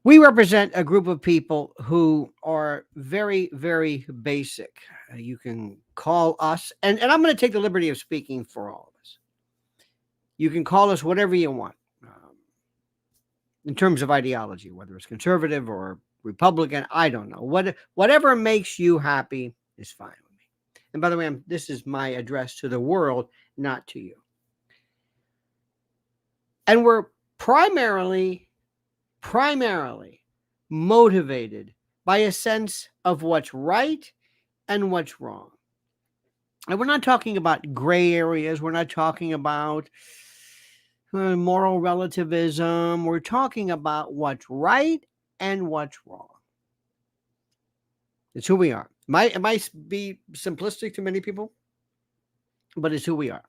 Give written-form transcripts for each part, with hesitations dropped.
We represent a group of people who are very, very basic. You can call us, and I'm going to take the liberty of speaking for all of us. You can call us whatever you want in terms of ideology, whether it's conservative or Republican. I don't know. Whatever makes you happy is fine with me. And by the way, this is my address to the world, not to you. And we're primarily motivated by a sense of what's right and what's wrong. And we're not talking about gray areas. We're not talking about moral relativism. We're talking about what's right and what's wrong. It's who we are. It might be simplistic to many people, but it's who we are.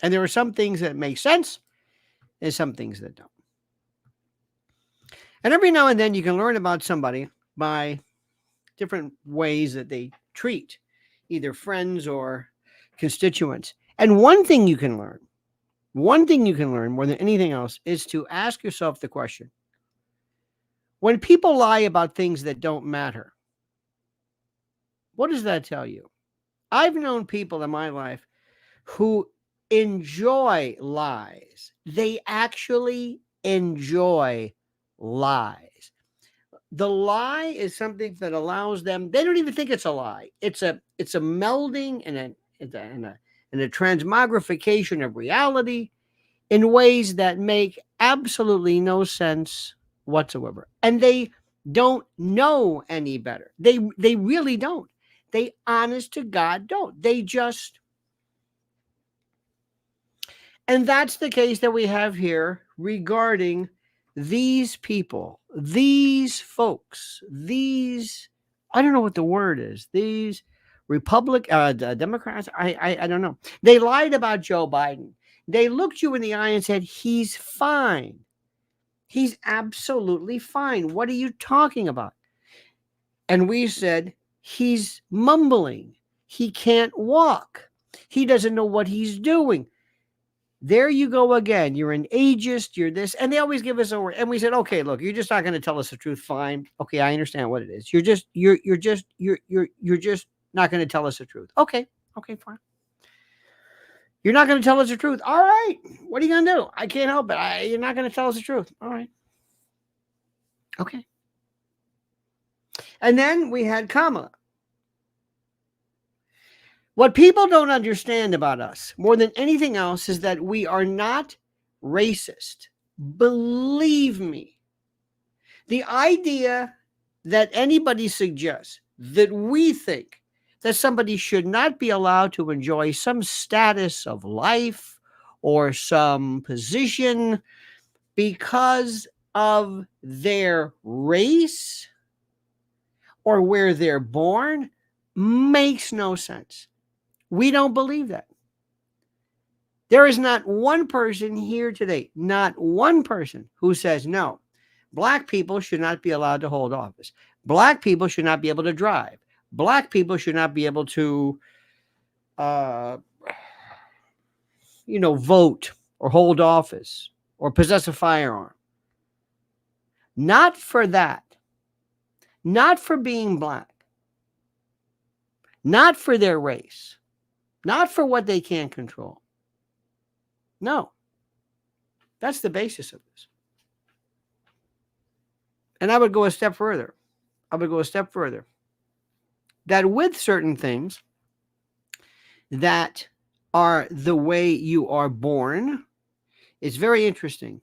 And there are some things that make sense and some things that don't. And every now and then you can learn about somebody by different ways that they treat either friends or constituents. And one thing you can learn more than anything else is to ask yourself the question: when people lie about things that don't matter, what does that tell you? I've known people in my life who enjoy lies. They actually enjoy lies. The lie is something that allows them, they don't even think it's a lie. It's a melding and a transmogrification of reality in ways that make absolutely no sense whatsoever. And they don't know any better. They really don't. They honest to God don't. They just. And that's the case that we have here regarding these people, these folks, these, I don't know what the word is, these Democrats, I don't know. They lied about Joe Biden. They looked you in the eye and said, he's fine. He's absolutely fine. What are you talking about? And we said, he's mumbling. He can't walk. He doesn't know what he's doing. There you go again. You're an ageist. You're this. And they always give us a word. And we said, okay, look, you're just not going to tell us the truth. Fine. Okay, I understand what it is. You're just not going to tell us the truth. Okay, fine. You're not going to tell us the truth. All right. What are you going to do? I can't help it. You're not going to tell us the truth. All right. Okay. And then we had Kamala. What people don't understand about us more than anything else is that we are not racist. Believe me. The idea that anybody suggests that we think that somebody should not be allowed to enjoy some status of life or some position because of their race or where they're born makes no sense. We don't believe that. There is not one person here today, not one person who says, no, black people should not be allowed to hold office. Black people should not be able to drive. Black people should not be able to, vote or hold office or possess a firearm. Not for that. Not for being black. Not for their race. Not for what they can't control. No. That's the basis of this. And I would go a step further. That with certain things that are the way you are born, it's very interesting.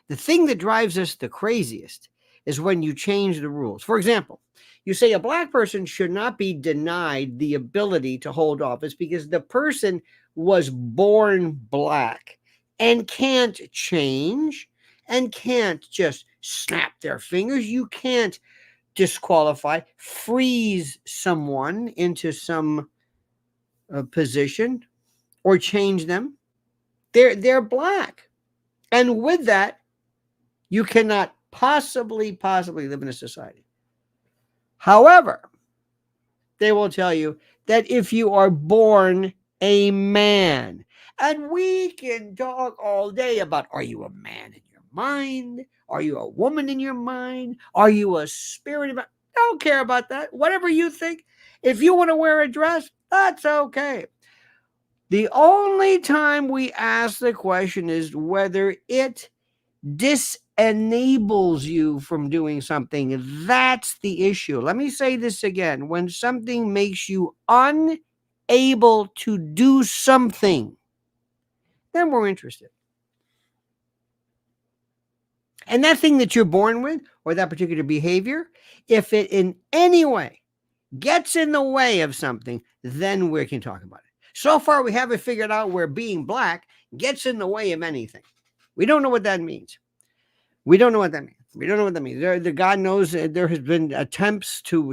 The thing that drives us the craziest is when you change the rules. For example, you say a black person should not be denied the ability to hold office because the person was born black and can't change and can't just snap their fingers. You can't disqualify, freeze someone into some position or change them. They're black. And with that, you cannot possibly live in a society. However, they will tell you that if you are born a man, and we can talk all day about, are you a man in your mind? Are you a woman in your mind? Are you a spirit? I don't care about that. Whatever you think. If you want to wear a dress, that's okay. The only time we ask the question is whether it disenables you from doing something. That's the issue. Let me say this again. When something makes you unable to do something, then we're interested. And that thing that you're born with, or that particular behavior, if it in any way gets in the way of something, then we can talk about it. So far, we haven't figured out where being black gets in the way of anything. We don't know what that means. We don't know what that means. God knows there has been attempts to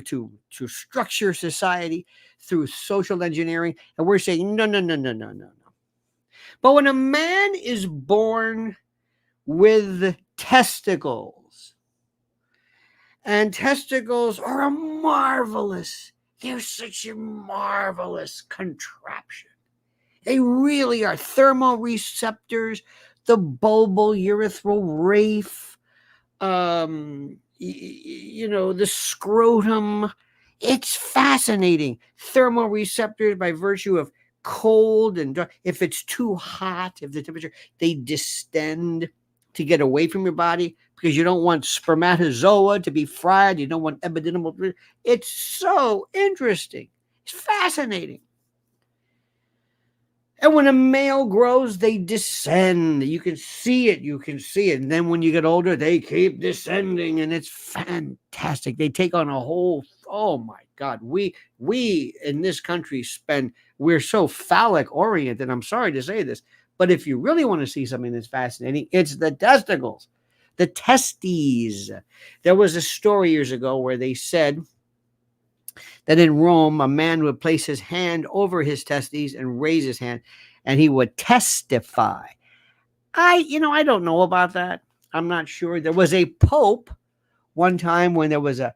structure society through social engineering, and we're saying no. But when a man is born with testicles, and testicles are they're such a marvelous contraption. They really are thermoreceptors, the bulbourethral raphe, the scrotum. It's fascinating. Thermoreceptors by virtue of cold and dark. If it's too hot, if the temperature, they distend to get away from your body because you don't want spermatozoa to be fried. You don't want epididymal. It's so interesting. It's fascinating. And when a male grows, they descend. You can see it. And then when you get older, they keep descending, and it's fantastic. They take on a whole, oh my God. We in this country we're so phallic oriented. I'm sorry to say this, but if you really want to see something that's fascinating, it's the testicles, the testes. There was a story years ago where they said that in Rome, a man would place his hand over his testes and raise his hand, and he would testify. I don't know about that. I'm not sure. There was a pope one time when there was a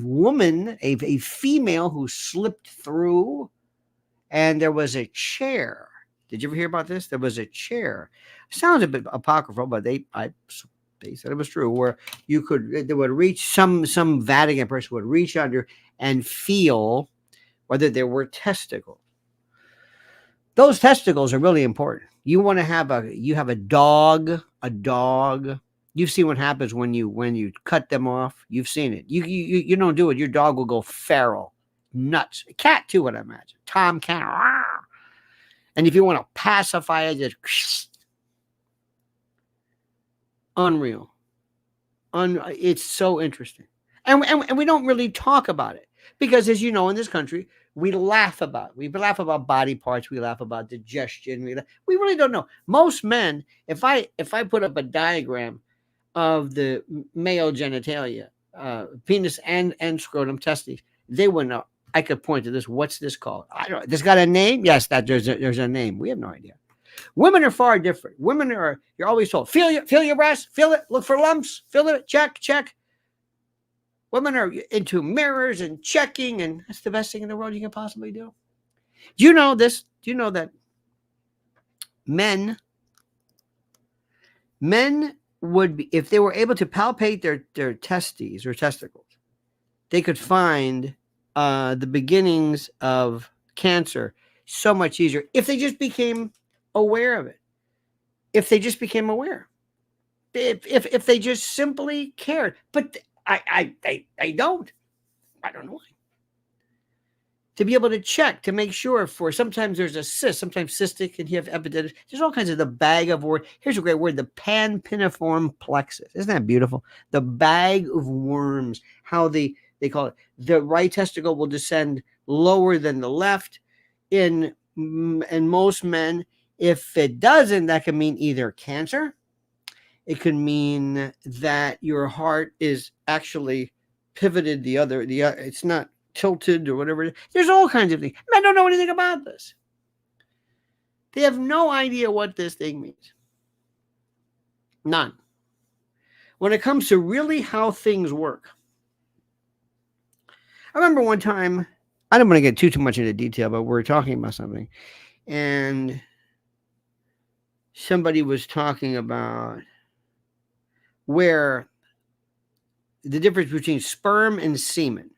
woman, a female who slipped through, and there was a chair. Did you ever hear about this? There was a chair. Sounds a bit apocryphal, but they said it was true, where they would reach, some Vatican person would reach under and feel whether there were testicles. Those testicles are really important. You want to have a dog. You've seen what happens when you cut them off. You've seen it. You don't do it. Your dog will go feral, nuts. A cat too, what I imagine. Tomcat. And if you want to pacify it, just unreal. It's so interesting. And we don't really talk about it because, as you know, in this country, we laugh about body parts. We laugh about digestion. We really don't know. Most men, if I put up a diagram of the male genitalia, penis and scrotum, testes, they would know. I could point to this. What's this called? I don't know. This got a name? Yes, there's a name. We have no idea. Women are far different. You're always told, feel your breast, feel it, look for lumps, feel it, check. Women are into mirrors and checking, and that's the best thing in the world you can possibly do. Do you know this? Do you know that men would be, if they were able to palpate their testes or testicles, they could find the beginnings of cancer so much easier if they just became aware of it. If they just became aware. If they just simply cared. But I don't. I don't know why. To be able to check, to make sure for, sometimes there's a cyst, sometimes cystic, and you have epididymis. There's all kinds of the bag of word. Here's a great word, the pampiniform plexus. Isn't that beautiful? The bag of worms, how they call it. The right testicle will descend lower than the left in most men. If it doesn't, that can mean either cancer. It could mean that your heart is actually pivoted it's not tilted or whatever. There's all kinds of things. Men don't know anything about this. They have no idea what this thing means. None. When it comes to really how things work. I remember one time, I don't want to get too much into detail, but we're talking about something. And somebody was talking about where the difference between sperm and semen.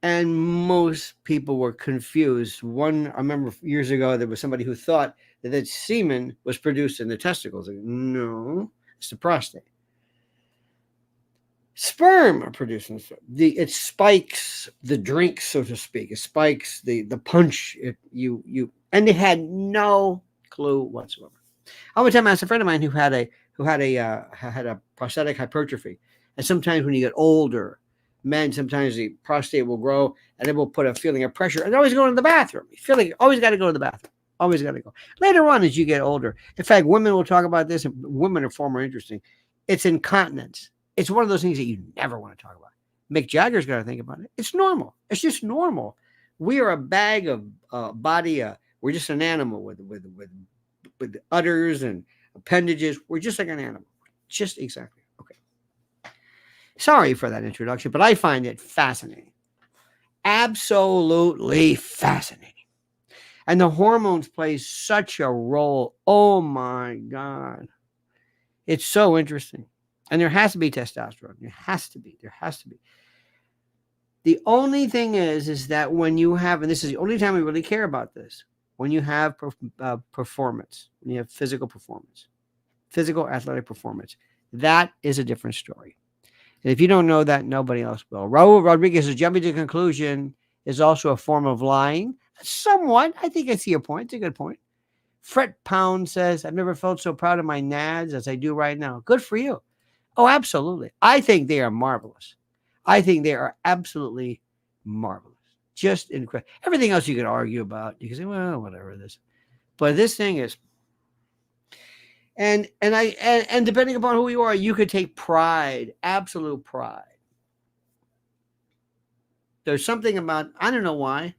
And most people were confused. I remember years ago, there was somebody who thought that semen was produced in the testicles. Like, no, it's the prostate. Sperm are produced in it spikes the drink, so to speak. It spikes the punch. And they had no clue whatsoever. I one time asked a friend of mine who had a prostatic hypertrophy, and sometimes when you get older, men, sometimes the prostate will grow and it will put a feeling of pressure, and always going to the bathroom. You feel like you always got to go to the bathroom. Always got to go. Later on, as you get older, in fact, women will talk about this, and women are far more interesting. It's incontinence. It's one of those things that you never want to talk about. Mick Jagger's got to think about it. It's normal. It's just normal. We are a bag of body. We're just an animal with udders and appendages. We're just like an animal. Just exactly. Okay. Sorry for that introduction, but I find it fascinating. Absolutely fascinating. And the hormones play such a role. Oh my God. It's so interesting. And there has to be testosterone. There has to be. The only thing is that when you have, and this is the only time we really care about this, when you have performance, when you have physical performance, physical athletic performance, that is a different story. And if you don't know that, nobody else will. Raul Rodriguez is jumping to conclusion is also a form of lying. Somewhat. I think I see your point. It's a good point. Fret Pound says, I've never felt so proud of my nads as I do right now. Good for you. Oh, absolutely. I think they are marvelous. I think they are absolutely marvelous. Just incredible. Everything else you could argue about. You can say, well, whatever this. But this thing is, and depending upon who you are, you could take pride, absolute pride. There's something about, I don't know why,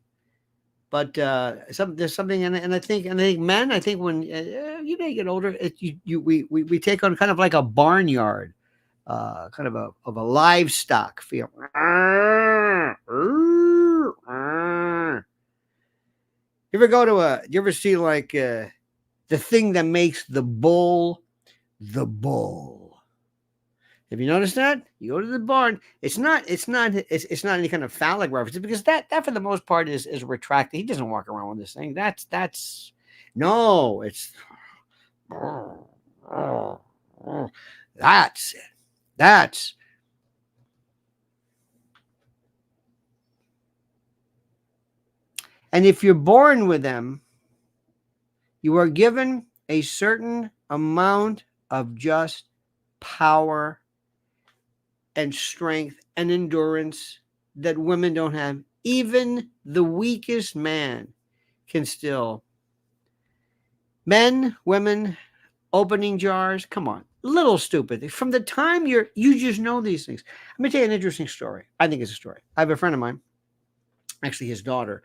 but there's something, and I think men, I think when you get older, we take on kind of like a barnyard. Kind of a livestock feel. You ever see like the thing that makes the bull the bull? Have you noticed that? You go to the barn. It's not any kind of phallic reference, because that for the most part is retracted. He doesn't walk around with this thing. That's no, it's that's it. And if you're born with them, you are given a certain amount of just power and strength and endurance that women don't have. Even the weakest man can still. Men, women, opening jars, come on. Little stupid. From the time you just know these things. Let me tell you an interesting story. I think it's a story. I have a friend of mine, actually his daughter,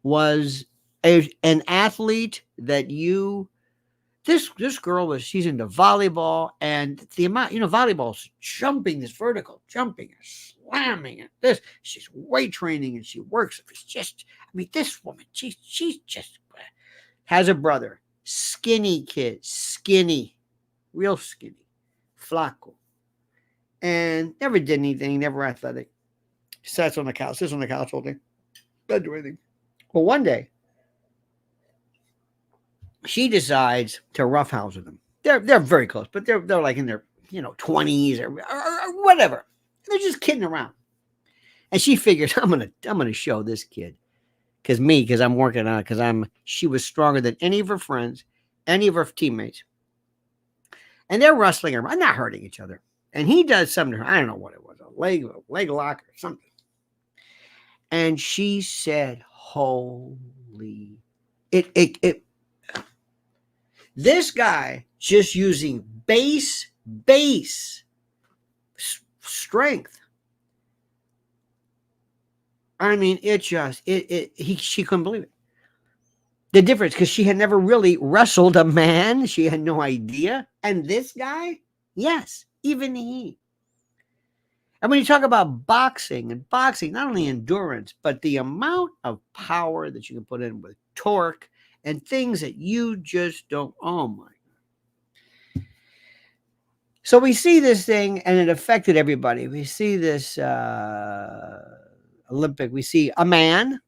was an athlete that this girl she's into volleyball, and the amount, volleyball's jumping, this vertical jumping and slamming and this, she's weight training and she works. It's just, this woman, she's just has a brother, skinny kid, real skinny, flaco, and never did anything, never athletic. Sits on the couch all day, doesn't do anything. Well, one day she decides to roughhouse with him. They're very close, but they're like in their 20s or whatever. They're just kidding around, and she figures I'm gonna show this kid because I'm working on it she was stronger than any of her friends, any of her teammates, and they're wrestling around, not hurting each other. And he does something to her. I don't know what it was, a leg lock or something. And she said, "Holy, this guy just using base strength. She couldn't believe it. The difference, because she had never really wrestled a man. She had no idea. And this guy, yes, even he. And when you talk about boxing, not only endurance, but the amount of power that you can put in with torque and things that you just don't, oh my. So we see this thing, and it affected everybody. We see this Olympic. We see a man,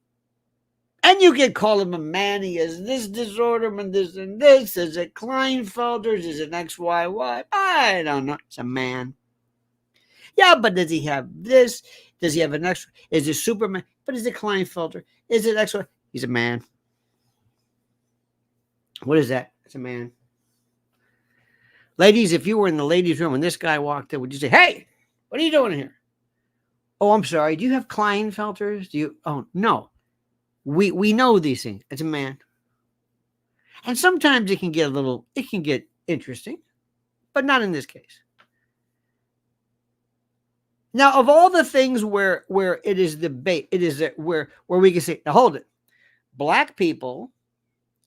and you can call him a man. He has this disorder and this and this. Is it Klinefelter's? Is it XYY? I don't know. It's a man. Yeah, but does he have this? Does he have an extra? Is it Superman? But is it Klinefelter? Is it XY? He's a man. What is that? It's a man. Ladies, if you were in the ladies' room and this guy walked in, would you say, "Hey, what are you doing here?" "Oh, I'm sorry. Do you have Klinefelters? Do you?" "Oh, no. We know these things." It's a man. And sometimes it can get interesting, but not in this case. Now, of all the things where it is debate, it is where we can say, now hold it. Black people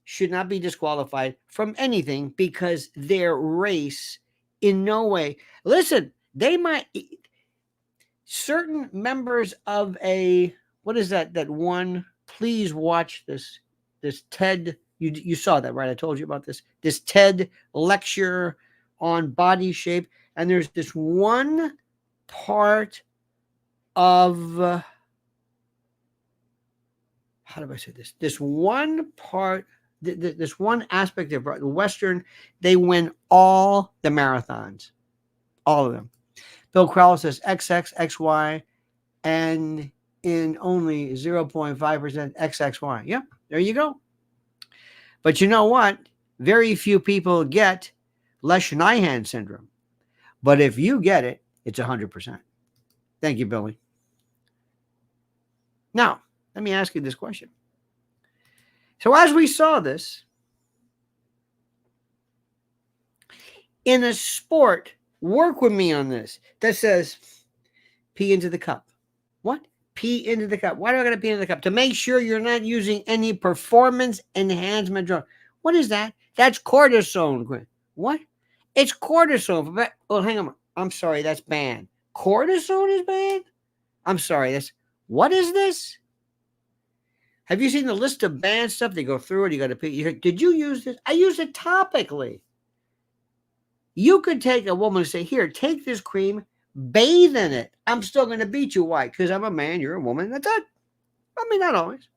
should not be disqualified from anything because their race in no way. Listen, they might, certain members of what is that one? Please watch this TED. You saw that, right? I told you about this TED lecture on body shape. And there's this one part of, how do I say this? This one part, this one aspect of Western, they win all the marathons, all of them. Bill Crowell says XX, XY, and in only 0.5% XXY. Yep, there you go. But you know what? Very few people get Lesch-Nyhan syndrome. But if you get it, it's 100%. Thank you, Billy. Now, let me ask you this question. So as we saw this, in a sport, work with me on this, that says pee into the cup. What? Pee into the cup. Why do I got to pee into the cup? To make sure you're not using any performance enhancement drug. What is that? That's cortisone. What? It's cortisone. Well, hang on. I'm sorry, that's banned. Cortisone is banned? I'm sorry, what is this? Have you seen the list of banned stuff? They go through it. You got to pee. Did you use this? I use it topically. You could take a woman and say, here, take this cream, bathe in it. I'm still going to beat you. Why? Because I'm a man, you're a woman. That's it. I mean, not always.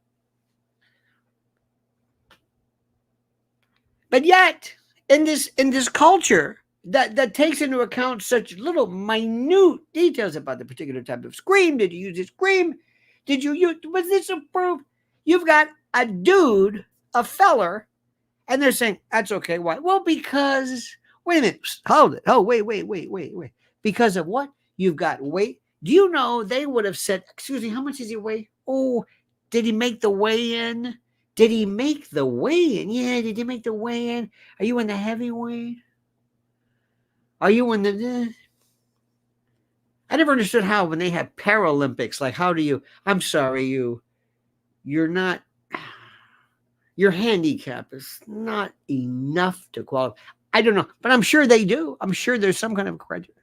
But yet, in this culture that takes into account such little minute details about the particular type of cream. Did you use this cream? Was this approved? You've got a dude, a feller, and they're saying, that's okay. Why? Well, because, wait a minute, hold it. Oh, wait. Because of what? You've got weight. Do you know they would have said, excuse me, how much does he weigh? Oh, did he make the weigh-in? Did he make the weigh-in? Yeah, did he make the weigh-in? Are you in the heavyweight? Are you in the... I never understood how when they had Paralympics, like how do you... I'm sorry, you're not... Your handicap is not enough to qualify. I don't know, but I'm sure they do. I'm sure there's some kind of criteria.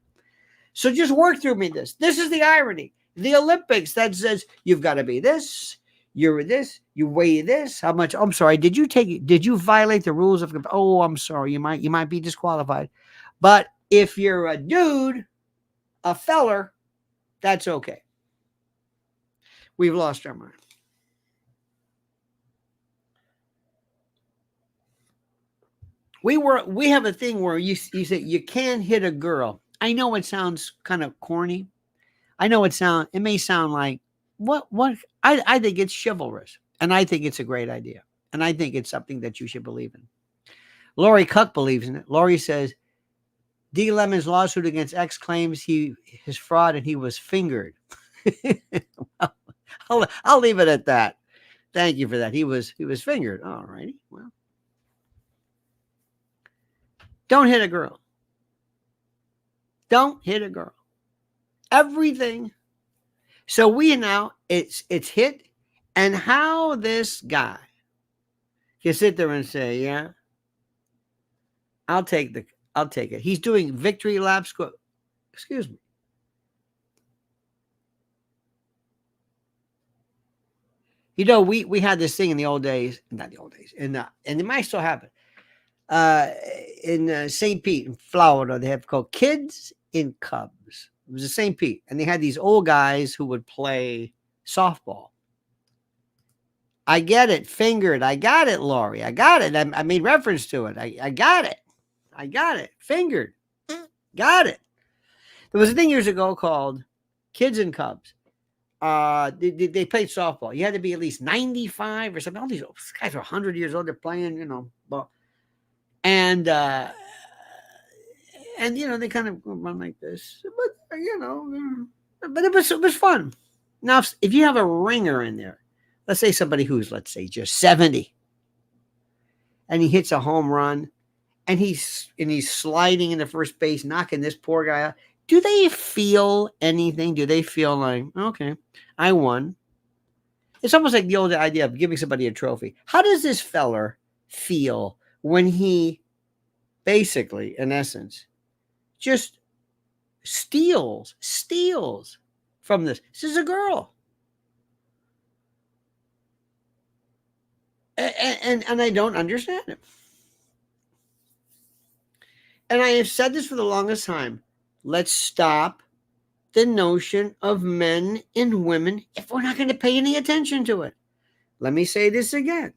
So just work through me this. This is the irony. The Olympics that says you've got to be this, you're this, you weigh this, how much? I'm sorry. Did you violate the rules of? Oh, I'm sorry. You might be disqualified. But if you're a dude, a feller, that's okay. We've lost our mind. We have a thing where you say you can't hit a girl. I know it sounds kind of corny. I know it may sound like what I think it's chivalrous, and I think it's a great idea, and I think it's something that you should believe in. Lori Cook believes in it. Lori says D. Lemon's lawsuit against X claims his fraud and he was fingered. I'll leave it at that. Thank you for that. He was fingered. All righty. Well, don't hit a girl. Don't hit a girl. Everything. So we now it's hit, and how this guy can sit there and say, yeah, I'll take it. He's doing victory laps. Excuse me. You know, we had this thing in the old days, not the old days, and it might still happen. in St. Pete, in Florida. They have called Kids in Cubs. It was in St. Pete, and they had these old guys who would play softball. I get it, fingered. I got it, Lori. I got it. I made reference to it. I got it. I got it, fingered. Got it. There was a thing years ago called Kids and Cubs. They played softball. You had to be at least 95 or something. All these guys are 100 years old. They're playing, ball. And they kind of run like this. But it was fun. Now, if you have a ringer in there, let's say somebody who's, let's say, just 70, and he hits a home run, and he's sliding into first base, knocking this poor guy out. Do they feel anything? Do they feel like, okay, I won? It's almost like the old idea of giving somebody a trophy. How does this feller feel when he basically, in essence, just steals from this? This is a girl. And I don't understand it. And I have said this for the longest time. Let's stop the notion of men and women if we're not going to pay any attention to it. Let me say this again.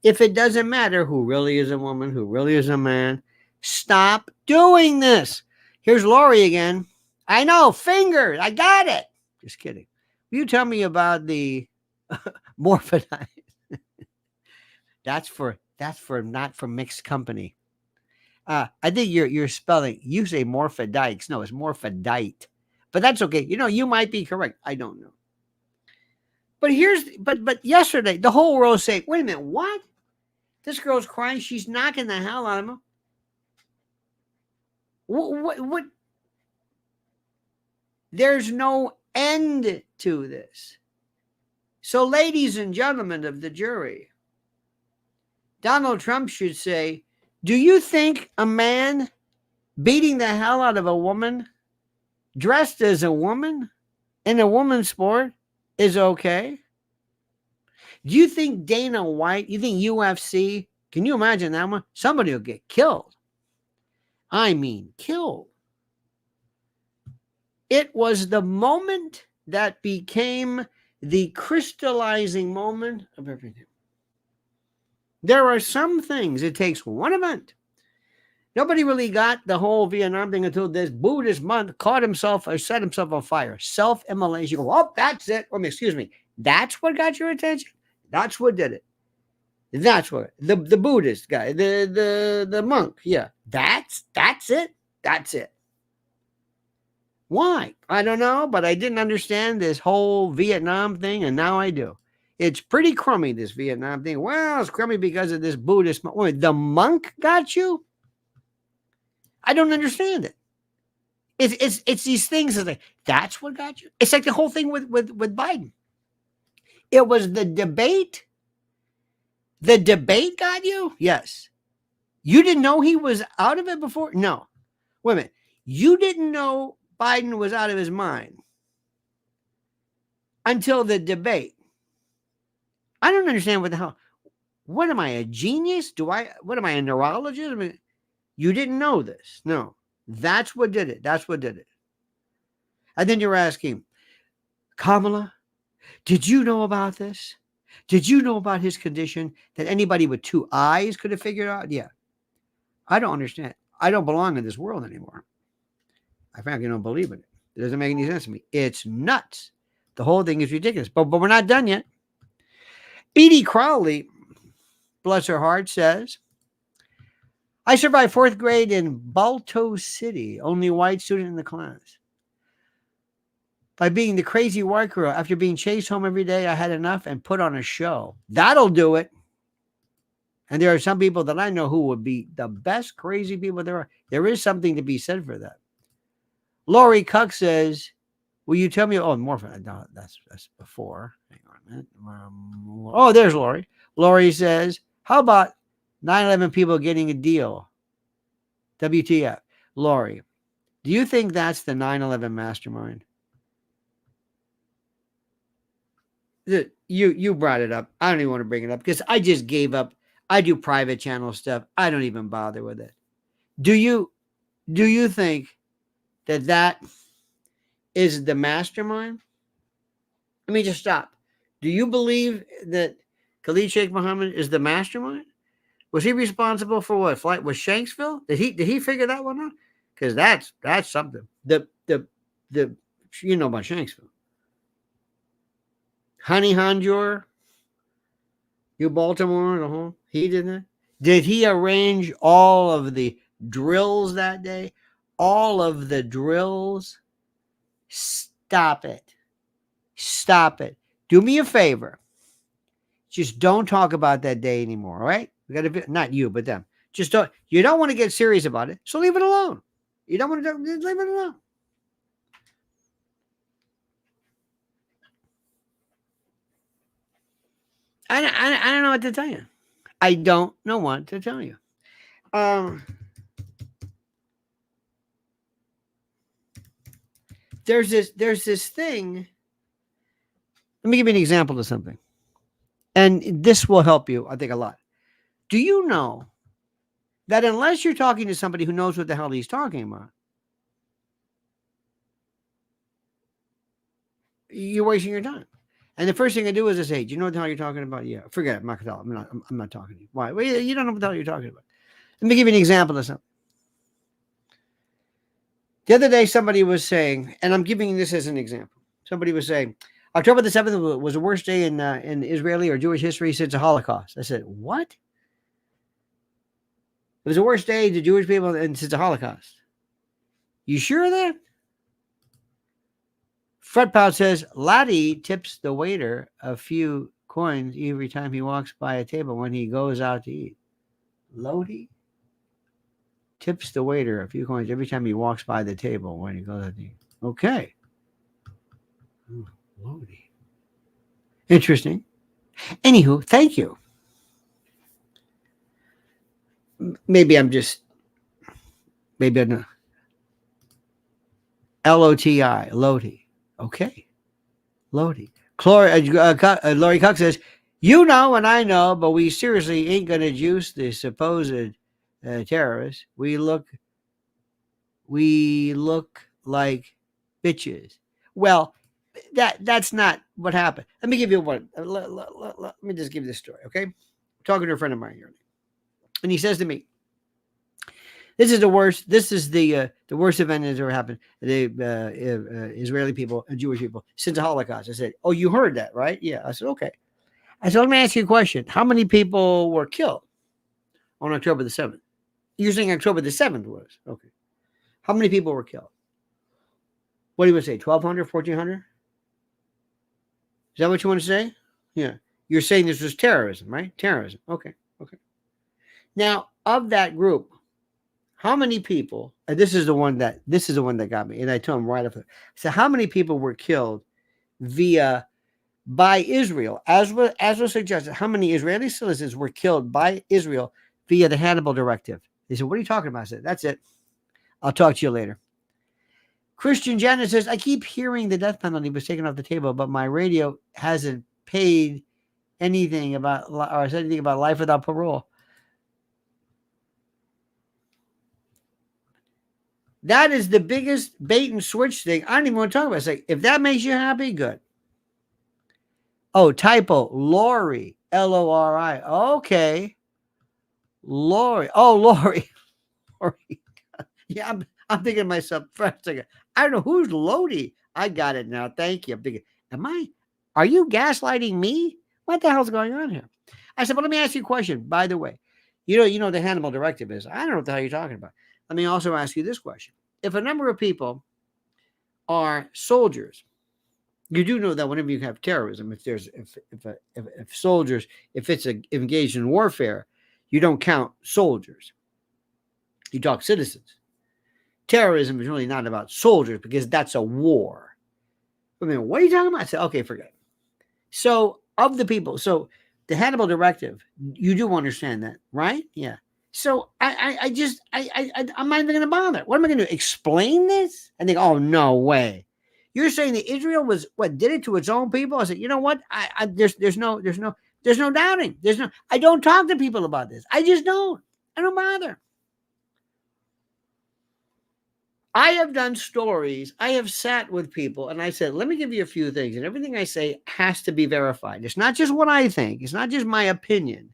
If it doesn't matter who really is a woman, who really is a man, stop doing this. Here's Lori again. I know, fingered. I got it. Just kidding. Will you tell me about the morphodite? That's for not for mixed company. I think you're spelling. You say morphodikes. No, it's morphodite. But that's okay. You might be correct. I don't know. But yesterday, the whole world saying, wait a minute, what? This girl's crying. She's knocking the hell out of him. What? There's no end to this. So, ladies and gentlemen of the jury, Donald Trump should say, do you think a man beating the hell out of a woman dressed as a woman in a woman's sport is okay? Do you think Dana White, you think UFC, can you imagine that one? Somebody will get killed. I mean, killed. It was the moment that became the crystallizing moment of everything. There are some things, it takes one event. Nobody really got the whole Vietnam thing until this Buddhist monk caught himself or set himself on fire. Self-immolation. You go, oh, that's it. Excuse me. That's what got your attention? That's what did it. That's what the Buddhist guy, the monk. Yeah. That's it. That's it. Why? I don't know, but I didn't understand this whole Vietnam thing, and now I do. It's pretty crummy, this Vietnam thing. Well, it's crummy because of this Buddhist monk. Wait, the monk got you? I don't understand it. It's these things that that's what got you. It's like the whole thing with Biden. It was the debate. The debate got you? Yes. You didn't know he was out of it before? No. Wait a minute. You didn't know Biden was out of his mind until the debate. I don't understand what the hell. What am I, a genius? What am I, a neurologist? I mean, you didn't know this. No. That's what did it. That's what did it. And then you're asking, Kamala, did you know about this? Did you know about his condition that anybody with two eyes could have figured out? Yeah. I don't understand. I don't belong in this world anymore. I frankly don't believe in it. It doesn't make any sense to me. It's nuts. The whole thing is ridiculous. But we're not done yet. Edie Crowley, bless her heart, says, I survived fourth grade in Balto City, only white student in the class. By being the crazy white girl, after being chased home every day, I had enough and put on a show. That'll do it. And there are some people that I know who would be the best crazy people there are. There is something to be said for that. Lori Cuck says, will you tell me? Oh, more for that. No, that's before. Hang on a minute. There's Lori. Lori says, how about 9/11 people getting a deal? WTF. Lori, do you think that's the 9/11 mastermind? You brought it up. I don't even want to bring it up because I just gave up. I do private channel stuff. I don't even bother with it. Do you think that is the mastermind? Let me just stop. Do you believe that Khalid Sheikh Mohammed is the mastermind? Was he responsible for what flight was Shanksville? Did he figure that one out? Because that's something. The you know about Shanksville. Honey Hanjour, you Baltimore, the whole he did that. Did he arrange all of the drills that day? All of the drills? Stop it. Stop it. Do me a favor. Just don't talk about that day anymore, all right? We got to, not you, but them. Just don't, you don't want to get serious about it, so leave it alone. You don't want to, leave it alone. I don't know what to tell you. I don't know what to tell you. There's this thing. Let me give you an example of something. And this will help you, I think, a lot. Do you know that unless you're talking to somebody who knows what the hell he's talking about, you're wasting your time? And the first thing I do is I say, do you know what the hell you're talking about? Yeah, forget it. I'm not talking to you. Why? Well, you don't know what the hell you're talking about. Let me give you an example of something. The other day, somebody was saying, and I'm giving this as an example. Somebody was saying, October the 7th was the worst day in Israeli or Jewish history since the Holocaust. I said, what? It was the worst day to Jewish people since the Holocaust. You sure of that? Fred Pout says, Laddie tips the waiter a few coins every time he walks by a table when he goes out to eat. Lodi tips the waiter a few coins every time he walks by the table when he goes out to eat. Okay. Oh, Lodi. Interesting. Anywho, thank you. Maybe I'm not. Loti, Lodi. Okay. Lodi. Lori Cox says, you know and I know, but we seriously ain't going to juice the supposed terrorists. We look like bitches. Well, that's not what happened. Let me give you one. Let me just give you this story, okay? I'm talking to a friend of mine here. And he says to me, this is the worst. This is the worst event that's ever happened. The Israeli people and Jewish people since the Holocaust. I said, oh, you heard that, right? Yeah. I said, okay. I said, let me ask you a question. How many people were killed on October the 7th? You're saying October the 7th was. Okay. How many people were killed? What do you want to say? 1,200, 1,400? Is that what you want to say? Yeah. You're saying this was terrorism, right? Terrorism. Okay. Okay. Now, of that group, how many people, and this is the one that got me, and I told him right after. So how many people were killed by Israel? As was suggested, how many Israeli citizens were killed by Israel via the Hannibal Directive? They said, what are you talking about? I said, that's it. I'll talk to you later. Christian Janet says, I keep hearing the death penalty was taken off the table, but my radio hasn't paid anything about, or said anything about life without parole. That is the biggest bait and switch thing. I don't even want to talk about it. It's like, if that makes you happy, good. Oh, typo. Lori. Lori. Okay. Lori. Oh, Lori. Lori. Yeah, I'm thinking to myself, first second, I don't know who's Lodi. I got it now. Thank you. I'm thinking, are you gaslighting me? What the hell's going on here? I said, well, let me ask you a question. By the way, you know the Hannibal Directive is. I don't know what the hell you're talking about. Let me also ask you this question. If a number of people are soldiers, you do know that whenever you have terrorism, if soldiers, if it's engaged in warfare, you don't count soldiers. You talk citizens. Terrorism is really not about soldiers because that's a war. I mean, what are you talking about? I said, okay, forget it. So of the people, so the Hannibal Directive, you do understand that, right? Yeah. So I'm not even going to bother. What am I going to do? Explain this? And think, oh, no way. You're saying that Israel was did it to its own people? I said, you know what? There's no There's no doubting. I don't talk to people about this. I just don't. I don't bother. I have done stories. I have sat with people and I said, let me give you a few things. And everything I say has to be verified. It's not just what I think. It's not just my opinion.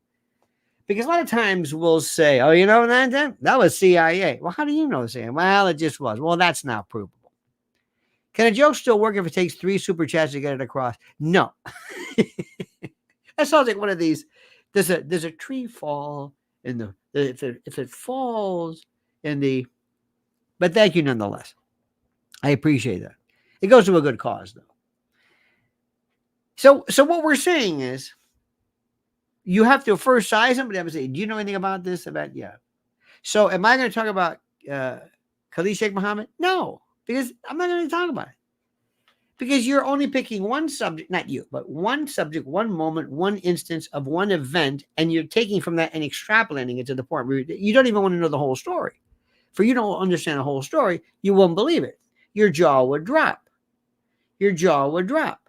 Because a lot of times we'll say, oh, that was CIA. Well, how do you know CIA? Well, it just was. Well, that's not provable. Can a joke still work if it takes 3 super chats to get it across? No. That sounds like one of these. There's a tree fall in the if it falls in the. But thank you nonetheless. I appreciate that. It goes to a good cause, though. So what we're saying is, you have to first size somebody up and say, do you know anything about this? Yeah. So am I going to talk about Khalid Sheikh Mohammed? No, because I'm not going to talk about it. Because you're only picking one subject, not you, but one subject, one moment, one instance of one event, and you're taking from that and extrapolating it to the point where you don't even want to know the whole story. For you don't understand the whole story, you won't believe it. Your jaw would drop. Your jaw would drop.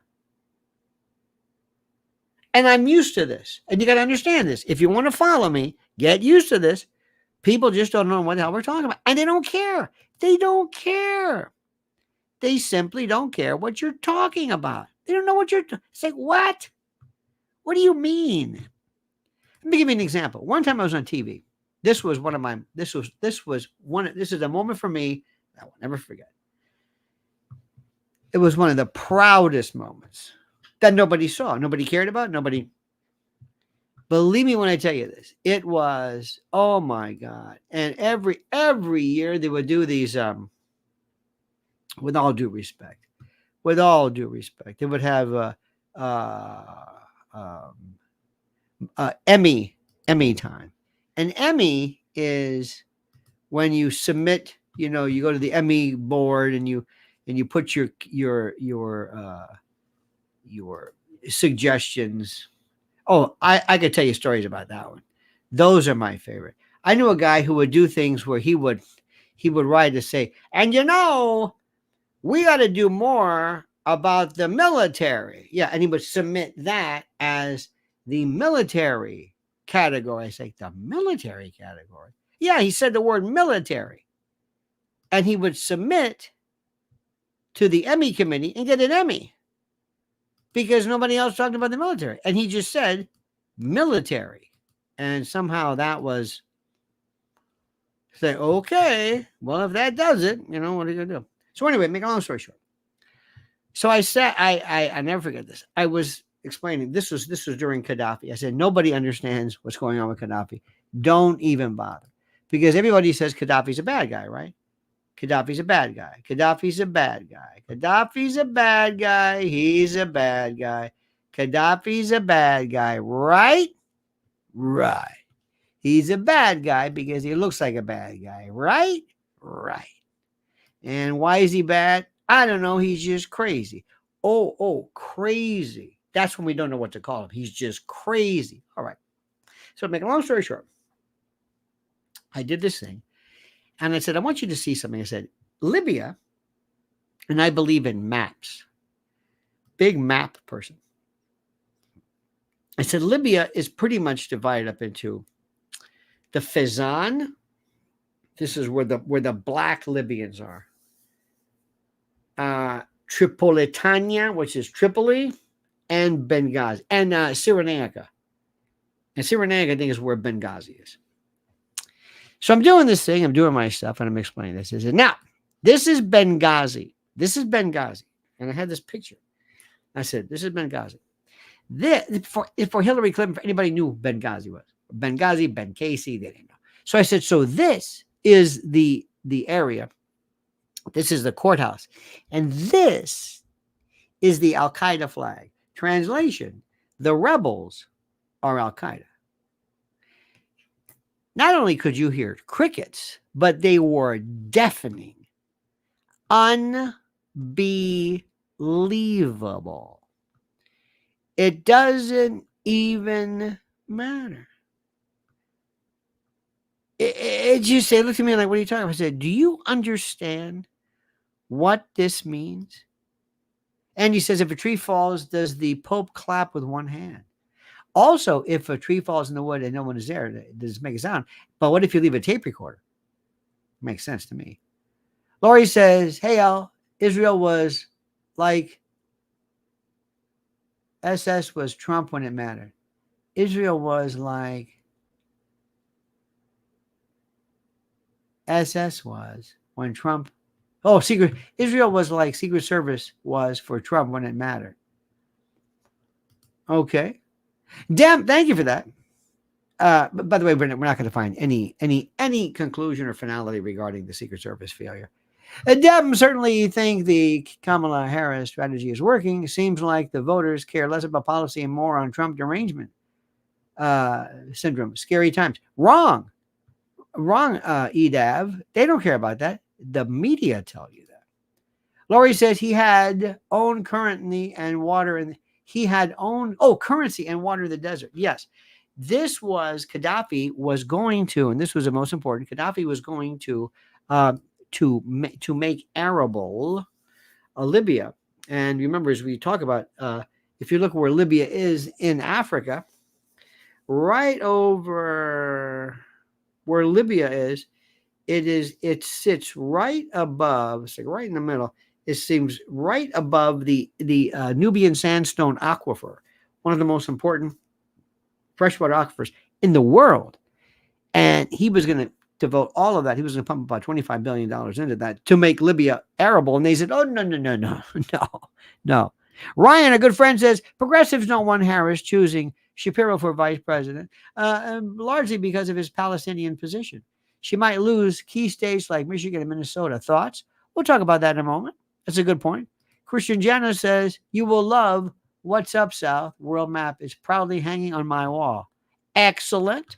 And I'm used to this. And you got to understand this. If you want to follow me, get used to this. People just don't know what the hell we're talking about. And they don't care. They don't care. They simply don't care what you're talking about. They don't know what you're it's like, what? What do you mean? Let me give you an example. One time I was on TV. This was one of my this is a moment for me I will never forget. It was one of the proudest moments that nobody saw, nobody cared about, nobody. Believe me when I tell you this. It was, oh my God. And every year they would do these with all due respect, they would have Emmy time. And Emmy is when you submit, you go to the Emmy board and you put your suggestions. Oh, I could tell you stories about that one. Those are my favorite. I knew a guy who would do things where he would write to say, and we got to do more about the military. Yeah, and he would submit that as the military category. I say, the military category? Yeah, he said the word military. And he would submit to the Emmy committee and get an Emmy because nobody else talked about the military. And he just said military. And somehow that was, say, okay, well, if that does it, what are you going to do? So anyway, make a long story short. So I said, I never forget this. I was explaining, this was during Gaddafi. I said, nobody understands what's going on with Gaddafi. Don't even bother. Because everybody says Gaddafi's a bad guy, right? Gaddafi's a bad guy. Gaddafi's a bad guy. Gaddafi's a bad guy. He's a bad guy. Gaddafi's a bad guy, right? Right. He's a bad guy because he looks like a bad guy, right? Right. And why is he bad? I don't know. He's just crazy. Oh, crazy. That's when we don't know what to call him. He's just crazy. All right. So to make a long story short, I did this thing. And I said, I want you to see something. I said, Libya, and I believe in maps. Big map person. I said, Libya is pretty much divided up into the Fezzan. This is where the black Libyans are. Tripolitania, which is Tripoli, and Benghazi, and Cyrenaica. And Cyrenaica, I think, is where Benghazi is. So I'm doing this thing, I'm doing my stuff, and I'm explaining this. I said, now, this is Benghazi. This is Benghazi. And I had this picture. I said, this is Benghazi. This, for Hillary Clinton, for anybody knew who Benghazi was. Benghazi, Ben Casey, they didn't know. So I said, so this is the area. This is the courthouse. And this is the Al-Qaeda flag. Translation, the rebels are Al-Qaeda. Not only could you hear crickets, but they were deafening. Unbelievable. It doesn't even matter. It just said, look at me like, what are you talking about? I said, do you understand what this means? And he says, if a tree falls, does the Pope clap with one hand? Also, if a tree falls in the wood and no one is there, it doesn't make a sound. But what if you leave a tape recorder? Makes sense to me. Lori says, hey, Al, Israel was like SS was Trump when it mattered. Israel was like SS was when Trump. Oh, Israel was like Secret Service was for Trump when it mattered. Okay. Damn, thank you for that. But by the way, we're not going to find any conclusion or finality regarding the Secret Service failure. Dem certainly think the Kamala Harris strategy is working. It seems like the voters care less about policy and more on Trump derangement syndrome. Scary times. Wrong, Edav. They don't care about that. The media tell you that. Laurie says he had own currency and water, and he had own currency and water in the desert. Yes, this was Gaddafi was going to, and this was the most important. Gaddafi was going to make arable Libya. And remember, as we talk about, if you look where Libya is in Africa, right over where Libya is, it sits right above, it's like right in the middle. It seems right above the Nubian sandstone aquifer, one of the most important freshwater aquifers in the world. And he was going to devote all of that. He was going to pump about $25 billion into that to make Libya arable. And they said, oh, no. Ryan, a good friend, says, progressives don't want Harris choosing Shapiro for vice president, largely because of his Palestinian position. She might lose key states like Michigan and Minnesota. Thoughts? We'll talk about that in a moment. That's a good point. Christian Jenna says, you will love What's Up South world map is proudly hanging on my wall. Excellent.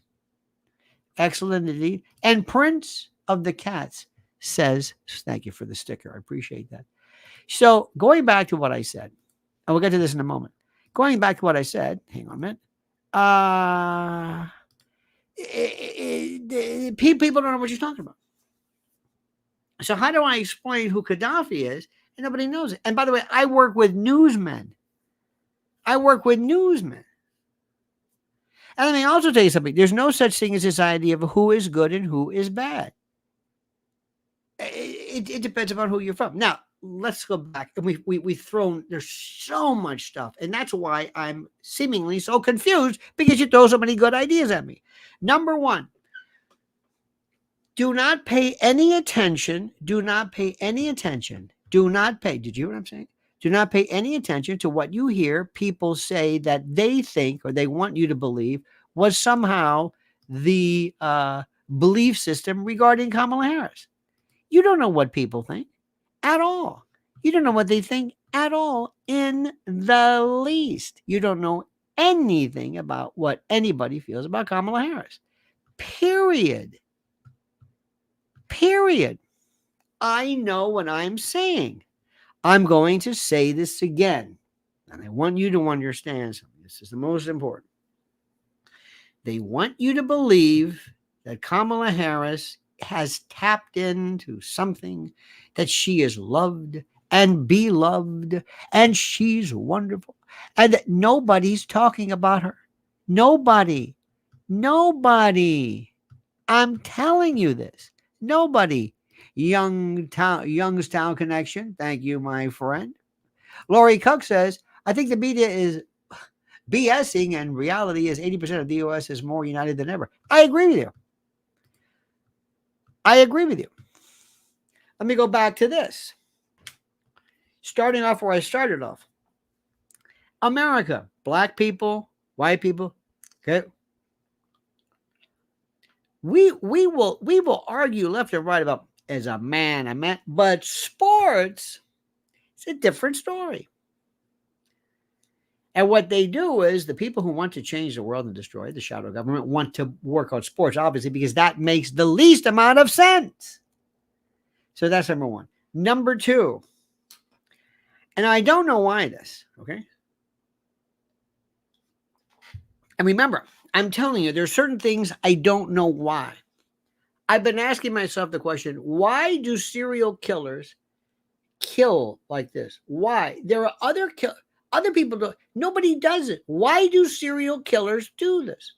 Excellent indeed. And Prince of the Cats says, thank you for the sticker. I appreciate that. So going back to what I said, and we'll get to this in a moment. Going back to what I said, hang on a minute. People don't know what you're talking about. So how do I explain who Gaddafi is? And nobody knows it. And by the way, I work with newsmen. And let me also tell you something. There's no such thing as this idea of who is good and who is bad. It depends upon who you're from. Now, let's go back. We've thrown, there's so much stuff. And that's why I'm seemingly so confused, because you throw so many good ideas at me. Number one, do not pay any attention. Did you hear what I'm saying? Do not pay any attention to what you hear people say that they think or they want you to believe was somehow the belief system regarding Kamala Harris. You don't know what people think at all. You don't know what they think at all in the least. You don't know anything about what anybody feels about Kamala Harris. Period. I know what I'm saying. I'm going to say this again, and I want you to understand something. This is the most important. They want you to believe that Kamala Harris has tapped into something, that she is loved and beloved, and she's wonderful, and that nobody's talking about her. Nobody. I'm telling you this. Nobody. Youngstown connection. Thank you, my friend. Lori Cook says, I think the media is BSing and reality is 80% of the U.S. is more united than ever. I agree with you. Let me go back to this. Starting off where I started off. America, black people, white people, okay? We will argue left and right about as a man, but sports, it's a different story. And what they do is the people who want to change the world and destroy the shadow government want to work on sports, obviously, because that makes the least amount of sense. So that's number one. Number two, and I don't know why this, okay? And remember, I'm telling you, there's certain things I don't know why. I've been asking myself the question, why do serial killers kill like this? Why? There are other Other people do. Nobody does it. Why do serial killers do this?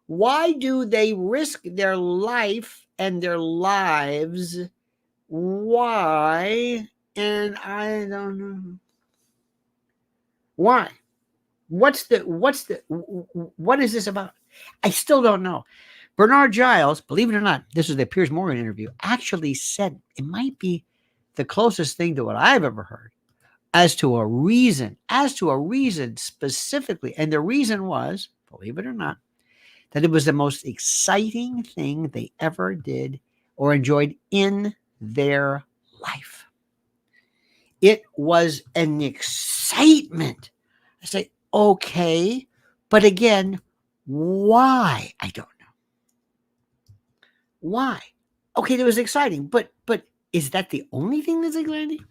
Why do they risk their life and their lives? Why? And I don't know. Why? What is this about? I still don't know. Bernard Giles, believe it or not, this was the Piers Morgan interview, actually said it might be the closest thing to what I've ever heard as to a reason specifically. And the reason was, believe it or not, that it was the most exciting thing they ever did or enjoyed in their life. It was an excitement. I say, okay, but again, why? I don't know. Why? Okay, that was exciting, but is that the only thing that's exciting?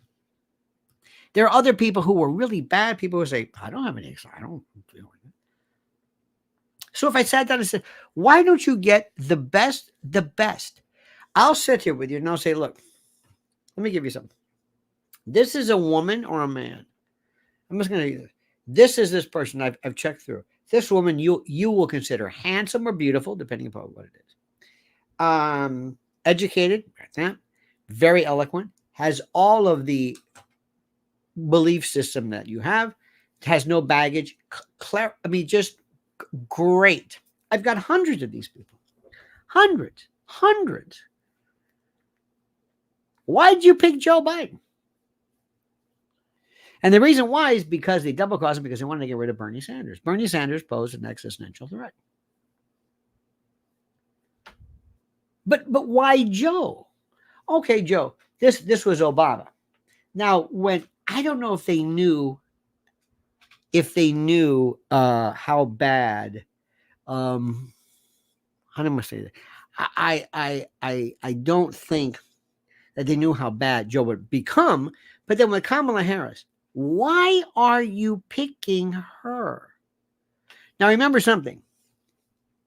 There are other people who were really bad people who say, I don't have any excitement. I don't feel like it. So if I sat down and said, why don't you get the best? I'll sit here with you and I'll say, look, let me give you something. This is a woman or a man. I'm just going to do this. This is this person I've checked through. This woman you will consider handsome or beautiful, depending upon what it is. Educated, very eloquent, has all of the belief system that you have, has no baggage, just great. I've got hundreds of these people. Hundreds. Why did you pick Joe Biden? And the reason why is because they double crossed him because they wanted to get rid of Bernie Sanders. Bernie Sanders posed an existential threat. But why Joe? Okay, Joe, this was Obama. Now, when I don't know if they knew how bad how do I say that? I don't think that they knew how bad Joe would become. But then with Kamala Harris, why are you picking her? Now, remember something.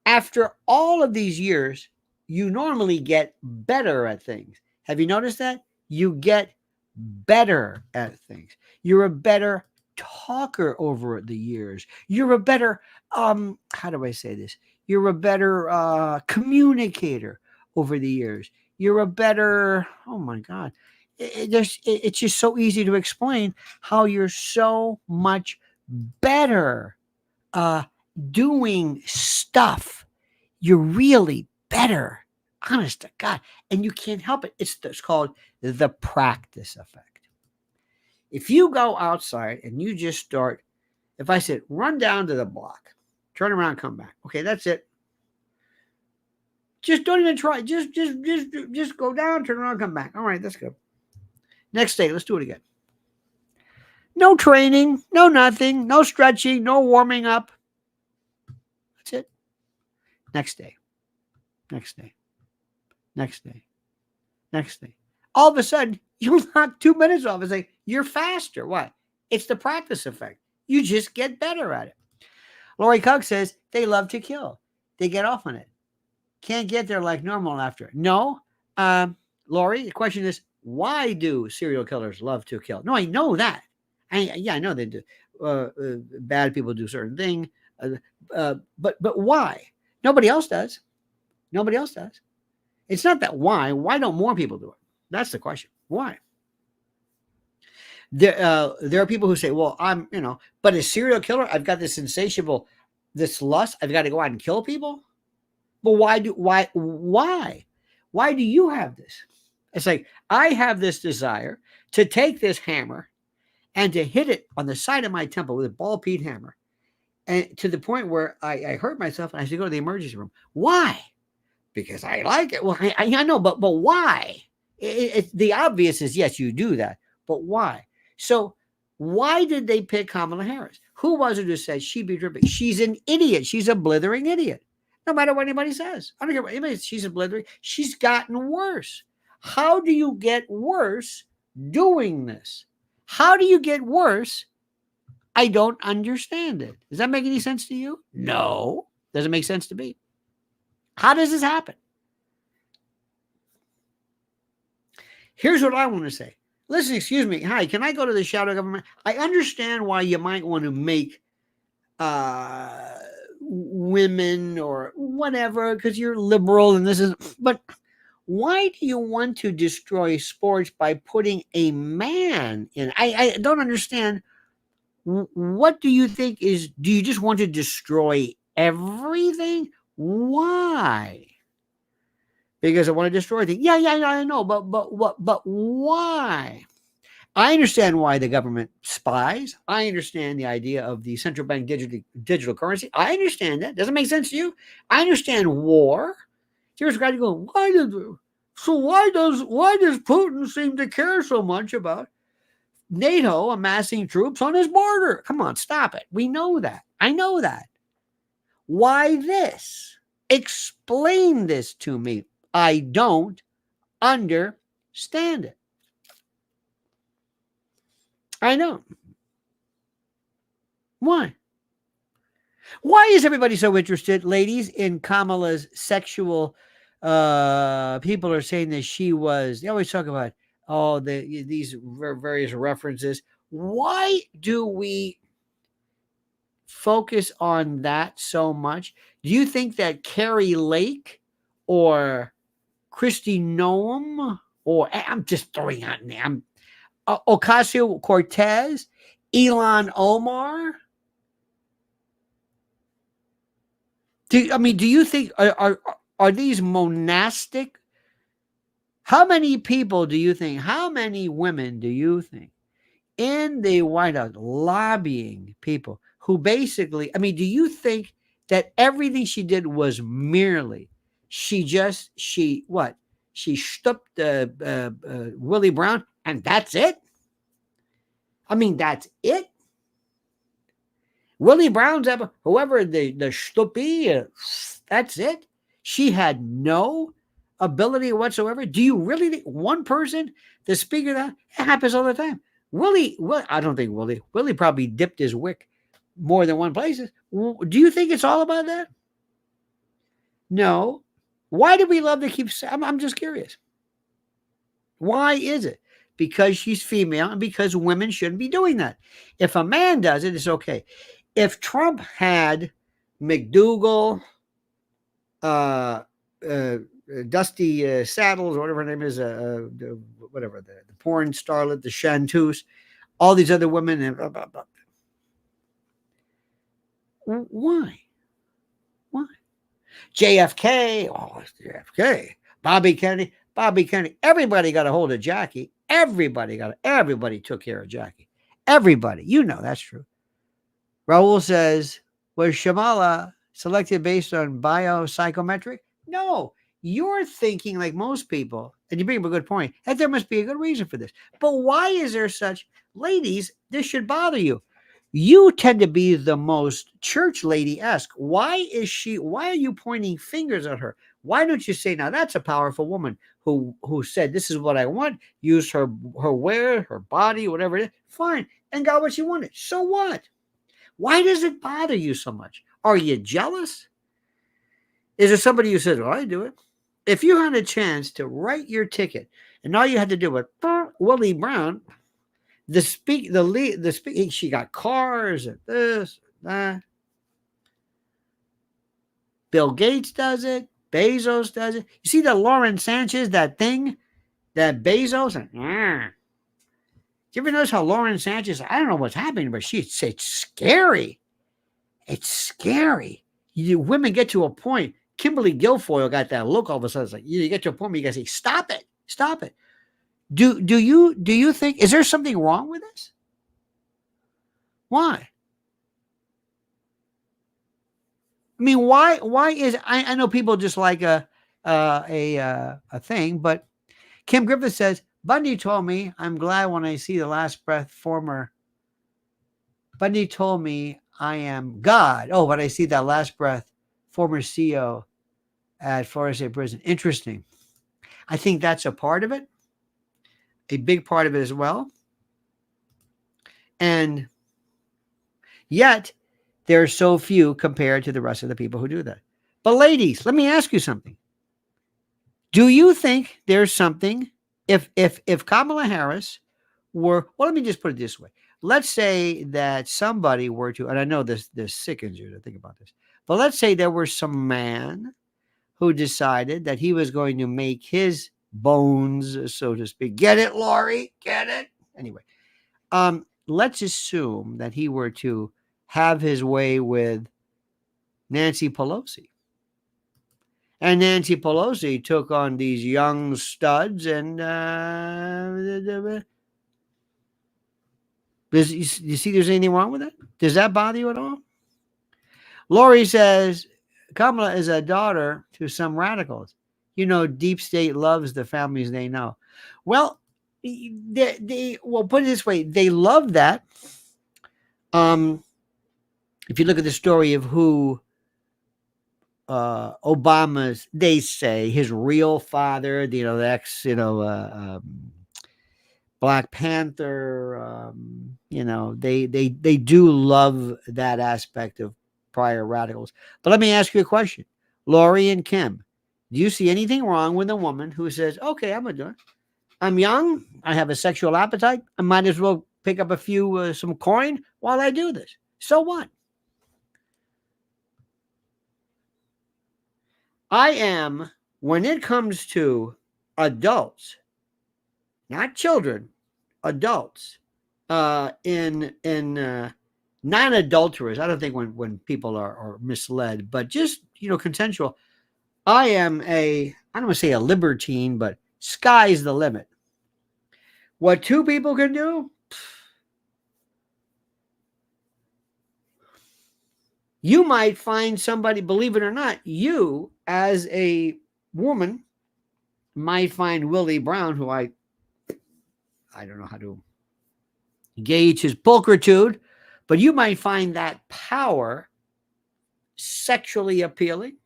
After all of these years, you normally get better at things. Have you noticed that? You get better at things. You're a better talker over the years. You're a better, how do I say this? You're a better communicator over the years. You're a better, oh my God. It's just so easy to explain how you're so much better doing stuff. You're really better, honest to God, and you can't help it. It's called the practice effect. If you go outside and you just start, if I said, run down to the block, turn around, come back. Okay, that's it. Just don't even try. Just go down, turn around, come back. All right, that's good. Next day, let's do it again. No training, no nothing, no stretching, no warming up. That's it. Next day. All of a sudden, you knock 2 minutes off and say, you're faster. Why? It's the practice effect. You just get better at it. Lori Cox says they love to kill. They get off on it. Can't get there like normal after. No. Lori, the question is, why do serial killers love to kill? No, I know that. I know they do. Bad people do certain things. But why? Nobody else does. It's not that why. Why don't more people do it? That's the question. Why? There are people who say, well, but a serial killer, I've got this insatiable, this lust, I've got to go out and kill people. But why do you have this? It's like, I have this desire to take this hammer and to hit it on the side of my temple with a ball peen hammer. And to the point where I hurt myself and I should go to the emergency room. Why? Because I like it. Well, I know, but why? The obvious is, yes, you do that. But why? So why did they pick Kamala Harris? Who was it who said she'd be dripping? She's an idiot. She's a blithering idiot. No matter what anybody says. I don't care what anybody says. She's a blithering. She's gotten worse. How do you get worse doing this? How do you get worse? I don't understand it. Does that make any sense to you? No. Doesn't make sense to me. How does this happen? Here's what I want to say. Listen, excuse me. Hi, can I go to the shadow government? I understand why you might want to make women or whatever because you're liberal and this is, but why do you want to destroy sports by putting a man in? I don't understand. What do you think is, do you just want to destroy everything? Why? Because I want to destroy things. Yeah, I know, but why? I understand why the government spies. I understand the idea of the central bank digital currency. I understand that. Doesn't make sense to you? I understand war. Here's a guy going, why does Putin seem to care so much about NATO amassing troops on his border? Come on, stop it. We know that. I know that. Why this? Explain this to me. I don't understand it. I know. Why? Why is everybody so interested, ladies, in Kamala's sexual? People are saying that she was. They always talk about these various references. Why do we focus on that so much? Do you think that Carrie Lake or Christy Noem, or I'm just throwing out name, Ocasio-Cortez, Elon Omar? Do you think are these monastic? How many people do you think? How many women do you think in the White House lobbying people who basically? Do you think that everything she did was merely she stooped Willie Brown and that's it? That's it. Willie Brown's whoever the Stuppy, that's it. She had no ability whatsoever. Do you really think one person, the speaker, that it happens all the time? I don't think Willie probably dipped his wick more than one place. Do you think it's all about that? No. Why do we love to keep? I'm just curious. Why is it? Because she's female and because women shouldn't be doing that. If a man does it, it's okay. If Trump had McDougal, Dusty Saddles, whatever her name is, whatever, the porn starlet, the chanteuse, all these other women, and blah, blah, blah. Why? JFK, JFK, Bobby Kennedy, everybody got a hold of Jackie. Everybody took care of Jackie. Everybody, that's true. Raul says, was Shamala selected based on biopsychometric? No, you're thinking like most people, and you bring up a good point, that there must be a good reason for this. But why is there such, ladies, this should bother you. You tend to be the most church lady-esque. Why are you pointing fingers at her? Why don't you say, now that's a powerful woman who said, this is what I want, used her wear, her body, whatever it is, fine, and got what she wanted. So what? Why does it bother you so much? Are you jealous? Is there somebody who says, I do it? If you had a chance to write your ticket and all you had to do was Willie Brown, she got cars and this, that. Bill Gates does it. Bezos does it. You see the Lauren Sanchez, that thing, that Bezos? Do you ever notice how Lauren Sanchez, I don't know what's happening, but it's scary. It's scary. Women get to a point. Kimberly Guilfoyle got that look all of a sudden. It's like you get to a point where you got to say, stop it. Do you think, is there something wrong with this? Why? Why is, I know people just like a thing, but Kim Griffith says, Bundy told me, I'm glad when I see the last breath Bundy told me I am God. Oh, but I see that last breath, former CEO at Florida State Prison. Interesting. I think that's a part of it. A big part of it as well. And yet, there are so few compared to the rest of the people who do that. But ladies, let me ask you something. Do you think there's something, if Kamala Harris were, well, let me just put it this way. Let's say that somebody were to, and I know this sickens you to think about this, but let's say there was some man who decided that he was going to make his bones, so to speak. Get it, Laurie? Get it? Anyway, let's assume that he were to have his way with Nancy Pelosi. And Nancy Pelosi took on these young studs and you see there's anything wrong with that? Does that bother you at all? Lori says, Kamala is a daughter to some radicals. Deep state loves the families they know. Well, well, put it this way. They love that. If you look at the story of who Obama's, they say his real father, the ex, Black Panther, they do love that aspect of prior radicals. But let me ask you a question. Lori and Kim, do you see anything wrong with a woman who says, okay, I'm going to do it. I'm young. I have a sexual appetite. I might as well pick up some coin while I do this. So what? I am, when it comes to adults, not children, adults, in non-adulterers. I don't think when people are misled, but just, consensual. I am I don't want to say a libertine, but sky's the limit. What two people can do, you might find somebody, believe it or not, you as a woman might find Willie Brown, who I don't know how to gauge his pulchritude, but you might find that power sexually appealing.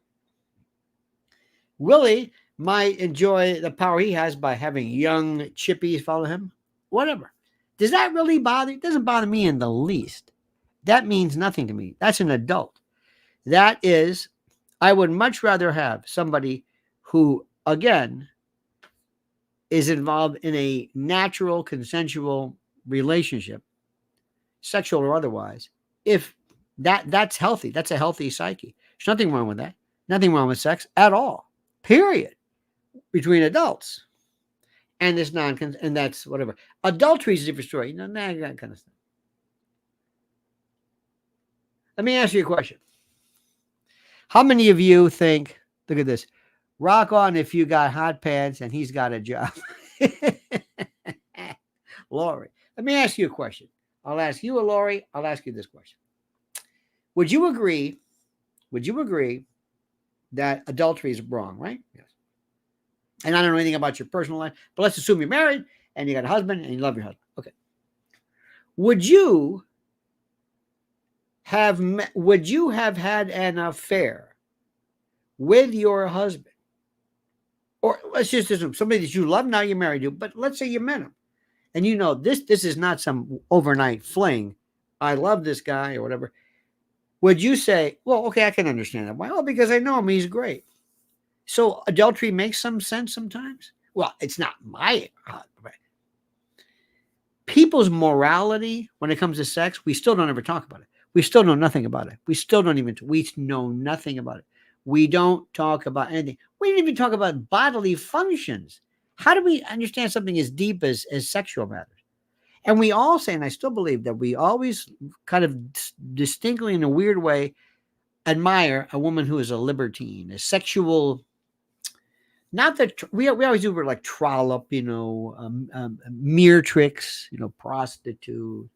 Willie might enjoy the power he has by having young chippies follow him. Whatever. Does that really bother you? It doesn't bother me in the least. That means nothing to me. That's an adult. That is, I would much rather have somebody who, again, is involved in a natural, consensual relationship, sexual or otherwise, if that's healthy. That's a healthy psyche. There's nothing wrong with that. Nothing wrong with sex at all. Period. Between adults. And this and that's whatever. Adultery is a different story. That kind of stuff. Let me ask you a question. How many of you think, look at this, rock on if you got hot pants and he's got a job? Lori, let me ask you a question. I'll ask you, Lori, I'll ask you this question. Would you agree that adultery is wrong, right? Yes. And I don't know anything about your personal life, but let's assume you're married and you got a husband and you love your husband. Okay. Would you have had an affair with your husband? Or let's just assume somebody that you love now you're married to, but let's say you met him. And this is not some overnight fling. I love this guy or whatever. Would you say, well, okay, I can understand that. Why? Oh, because I know him. He's great. So adultery makes some sense sometimes. Well, it's not my people's morality when it comes to sex. We still don't ever talk about it. We still know nothing about it. We know nothing about it. We don't talk about anything. We didn't even talk about bodily functions. How do we understand something as deep as sexual matters? And we all say, and I still believe that we always kind of distinctly in a weird way admire a woman who is a libertine, a sexual, not that we always do like trollop, mere tricks, prostitute,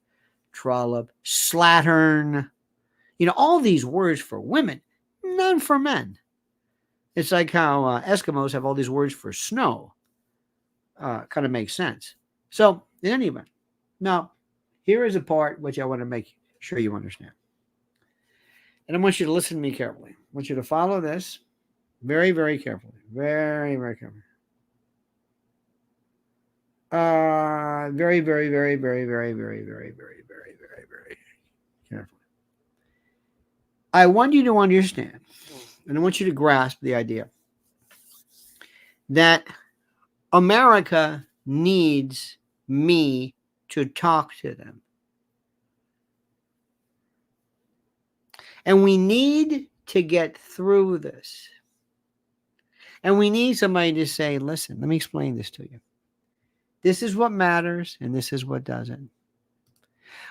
trollop, slattern, all these words for women, none for men. It's like how Eskimos have all these words for snow. Kind of makes sense. So in any event, now here is a part which I want to make sure you understand. And I want you to listen to me carefully. I want you to follow this very, very carefully. Very, very carefully. Very, very, very, very, very, very, very, very, very, very, very carefully. I want you to understand, and I want you to grasp the idea that America needs me to talk to them. And we need to get through this. And we need somebody to say, listen, let me explain this to you. This is what matters, and this is what doesn't.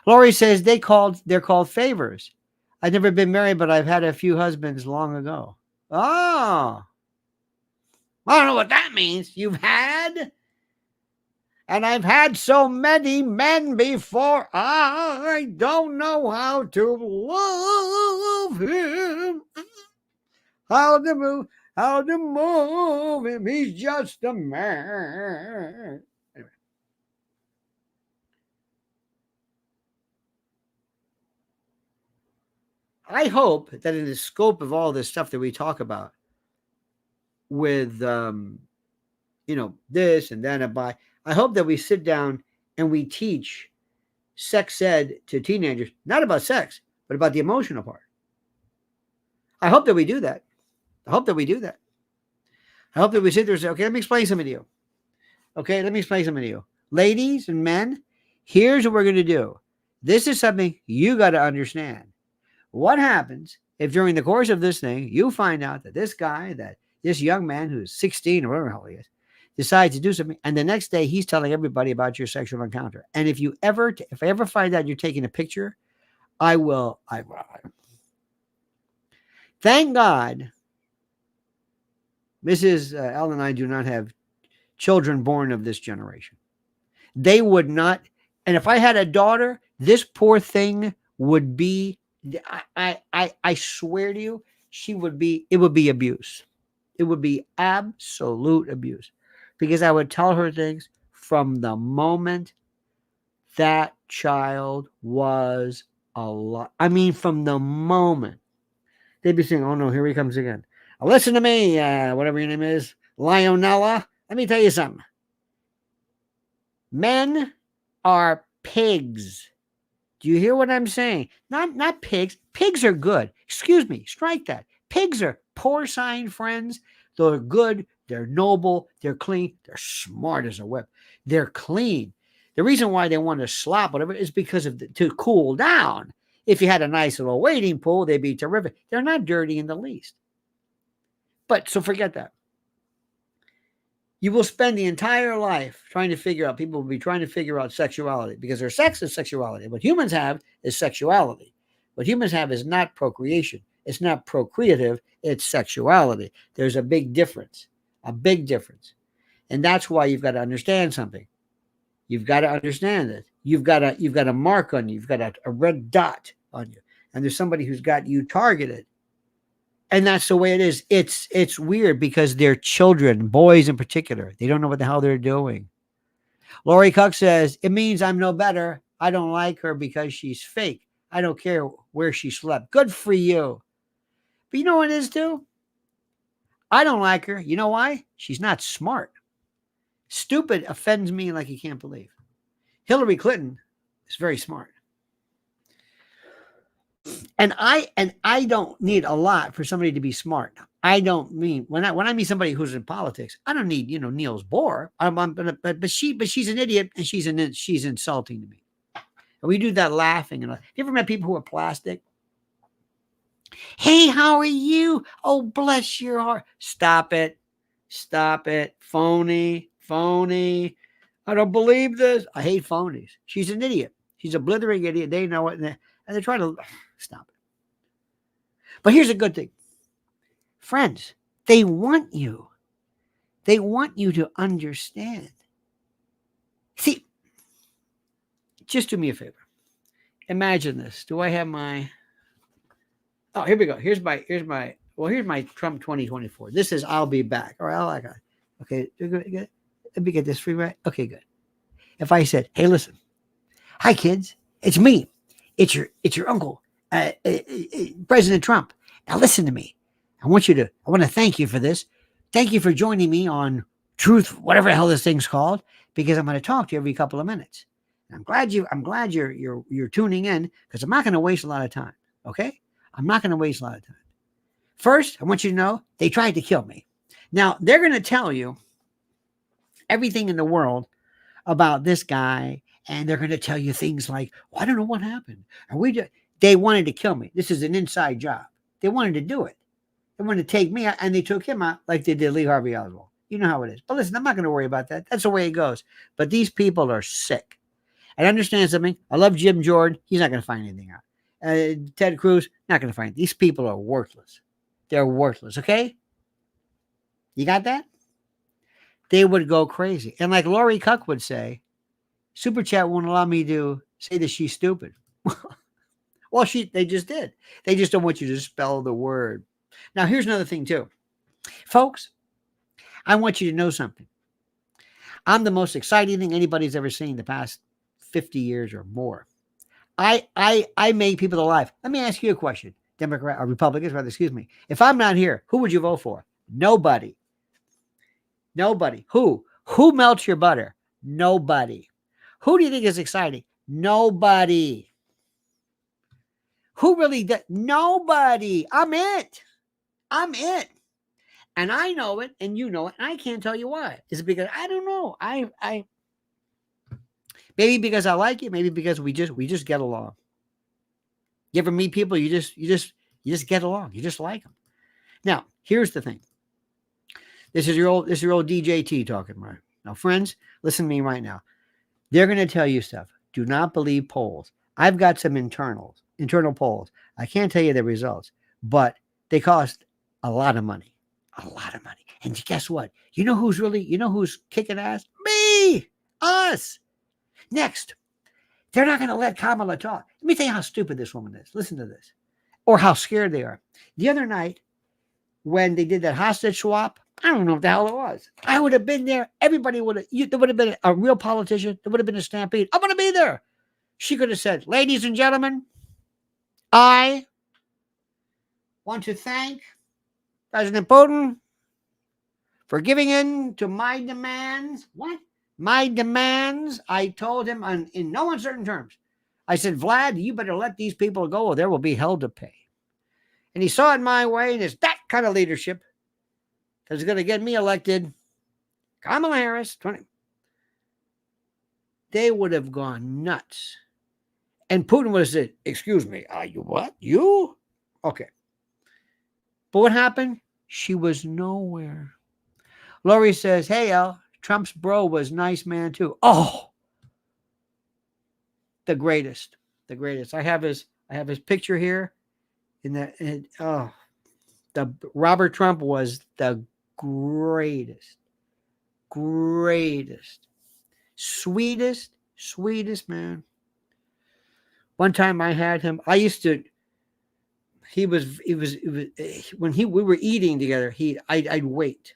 Lori says they're called favors. I've never been married, but I've had a few husbands long ago. Oh, I don't know what that means. You've had? And I've had so many men before, I don't know how to love him. How to move him. He's just a man. Anyway. I hope that in the scope of all this stuff that we talk about with, this and then about, I hope that we sit down and we teach sex ed to teenagers, not about sex, but about the emotional part. I hope that we do that. I hope that we sit there and say, okay, let me explain something to you. Okay, let me explain something to you. Ladies and men, here's what we're going to do. This is something you got to understand. What happens if during the course of this thing, you find out that this young man who's 16 or whatever the hell he is, decides to do something, and the next day he's telling everybody about your sexual encounter. And if I ever find out you're taking a picture, I will. Thank God Mrs. Ellen and I do not have children born of this generation. They would not. And if I had a daughter, this poor thing would be, I swear to you, it would be abuse. It would be absolute abuse. Because I would tell her things from the moment that child was alive. I mean, from the moment. They'd be saying, oh no, here he comes again. Listen to me, whatever your name is, Lionella. Let me tell you something. Men are pigs. Do you hear what I'm saying? Not pigs. Pigs are good. Excuse me, strike that. Pigs are porcine friends. They're good. They're noble. They're clean. They're smart as a whip. They're clean. The reason why they want to slop whatever is because to cool down. If you had a nice little wading pool, they'd be terrific. They're not dirty in the least. But so forget that. You will spend the entire life people will be trying to figure out sexuality because their sex is sexuality. What humans have is sexuality. What humans have is not procreation. It's not procreative. It's sexuality. There's a big difference. And that's why you've got to understand something. You've got to understand it. You've got a mark on you. You've got a red dot on you. And there's somebody who's got you targeted. And that's the way it is. It's weird because they're children, boys in particular. They don't know what the hell they're doing. Lori Cook says, it means I'm no better. I don't like her because she's fake. I don't care where she slept. Good for you. But you know what it is too? I don't like her. You know why? She's not smart. Stupid offends me like you can't believe. Hillary Clinton is very smart. And I don't need a lot for somebody to be smart. I don't mean when I meet somebody who's in politics, I don't need Niels Bohr. But she's an idiot and she's insulting to me. And we do that laughing. And you ever met people who are plastic? Hey, how are you? Oh, bless your heart. Stop it. Phony. I don't believe this. I hate phonies. She's an idiot. She's a blithering idiot. They know it. And they're trying to stop it. But here's a good thing. Friends, they want you. They want you to understand. See, just do me a favor. Imagine this. Do I have my... Oh, here we go. Here's my Trump 2024. This is I'll be back. All right, I like it. Okay, good. Let me get this free, right? Okay, good. If I said, hey, listen. Hi, kids. It's me. It's your uncle, President Trump. Now listen to me. I want to thank you for this. Thank you for joining me on Truth, whatever the hell this thing's called, because I'm going to talk to you every couple of minutes. And I'm glad you're tuning in because I'm not going to waste a lot of time. Okay? I'm not going to waste a lot of time. First, I want you to know they tried to kill me. Now, they're going to tell you everything in the world about this guy And they're going to tell you things like, well, I don't know what happened. They wanted to kill me. This is an inside job. They wanted to do it. They wanted to take me out, and they took him out like they did Lee Harvey Oswald. You know how it is. But listen, I'm not going to worry about that. That's the way it goes. But these people are sick. And understand something. I love Jim Jordan. He's not going to find anything out. Ted Cruz, not going to find it. These people are worthless. They're worthless, okay? You got that? They would go crazy. And like Lori Cuck would say, Super Chat won't allow me to say that she's stupid. Well, they just did. They just don't want you to spell the word. Now, here's another thing, too. Folks, I want you to know something. I'm the most exciting thing anybody's ever seen the past 50 years or more. I make people alive. Let me ask you a question. Democrat or Republicans, rather, excuse me. If I'm not here, who would you vote for? Nobody. Nobody. Who? Who melts your butter? Nobody. Who do you think is exciting? Nobody. Who really does? Nobody. I'm it. I'm it. And I know it, and you know it, and I can't tell you why. Is it because I don't know? I maybe because I like it, maybe because we just get along. You ever meet people you just get along, you just like them. Now, here's the thing. This is your old DJT talking, right? Now, friends, listen to me right now. They're going to tell you stuff. Do not believe polls. I've got some internal polls. I can't tell you the results, but they cost a lot of money. A lot of money. And guess what? You know who's kicking ass? Me! Us! Next, they're not going to let Kamala talk. Let me tell you how stupid this woman is. Listen to this. Or how scared they are. The other night, when they did that hostage swap, I don't know what the hell it was. I would have been there. Everybody there would have been a real politician. There would have been a stampede. I'm going to be there. She could have said, ladies and gentlemen, I want to thank President Putin for giving in to my demands. What? My demands. I told him in no uncertain terms. I said, Vlad, you better let these people go or there will be hell to pay. And he saw it my way, and it's that kind of leadership that's going to get me elected. Kamala Harris, 20. They would have gone nuts. And Putin would have said, excuse me, you what? You? Okay. But what happened? She was nowhere. Lori says, hey, Al, Trump's bro was nice man too. Oh, the greatest. The greatest. I have his picture here. The Robert Trump was the greatest, sweetest man. One time I had him. We were eating together. I'd wait.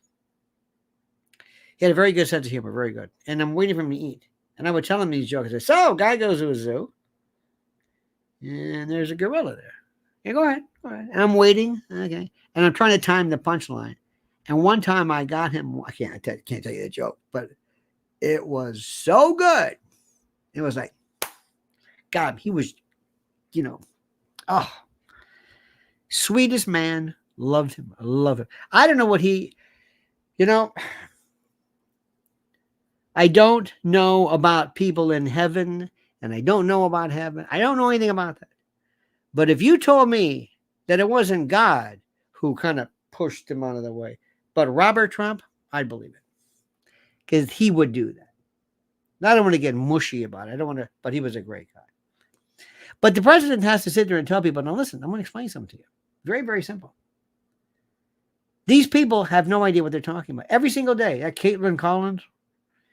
He had a very good sense of humor, very good. And I'm waiting for him to eat. And I would tell him these jokes. I said, so, guy goes to a zoo. And there's a gorilla there. Yeah, go ahead. And I'm waiting. Okay. And I'm trying to time the punchline. And one time I got him. I can't tell you the joke, but it was so good. It was like, God, he was, sweetest man. Loved him. I love him. I don't know what I don't know about people in heaven, and I don't know about heaven. I don't know anything about that. But if you told me that it wasn't God who kind of pushed him out of the way, but Robert Trump, I'd believe it. Because he would do that. I don't want to get mushy about it. But he was a great guy. But the president has to sit there and tell people, now listen, I'm going to explain something to you. Very, very simple. These people have no idea what they're talking about. Every single day, that Caitlin Collins,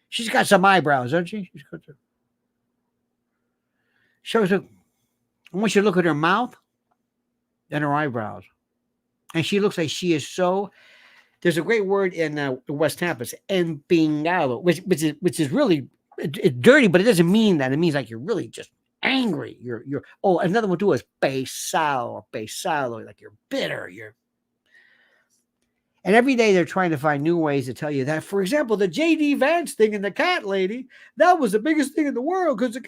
she's got some eyebrows, doesn't she? I want you to look at her mouth and her eyebrows. And she looks like she is so... There's a great word in West Tampa, it's empingado, which is really... It's dirty, but it doesn't mean that. It means like you're really just angry. Another one too is pesado, like you're bitter. And every day they're trying to find new ways to tell you that. For example, the J.D. Vance thing and the cat lady, that was the biggest thing in the world because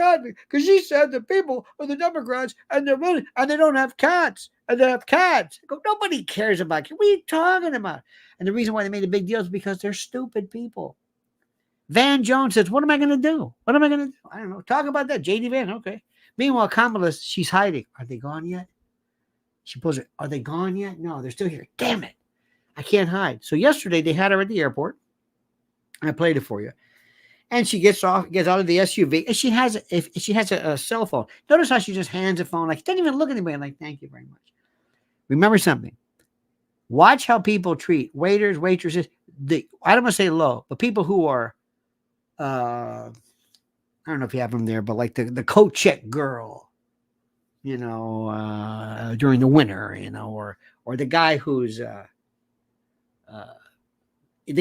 she said that people are the Democrats and they don't have cats and they have cats. I go, nobody cares about cats. What are you talking about? And the reason why they made a big deal is because they're stupid people. Van Jones says, what am I going to do? What am I going to do? I don't know. Talk about that. JD Van. Okay. Meanwhile, Kamala, she's hiding. Are they gone yet? She pulls it. Are they gone yet? No, they're still here. Damn it. I can't hide. So yesterday they had her at the airport. I played it for you. And she gets out of the SUV, and she has a cell phone. Notice how she just hands a phone, like, doesn't even look at anybody, like, thank you very much. Remember something. Watch how people treat waiters, waitresses. I don't want to say low, but people who are, I don't know if you have them there, but like the coat check girl, during the winter, or the guy who's the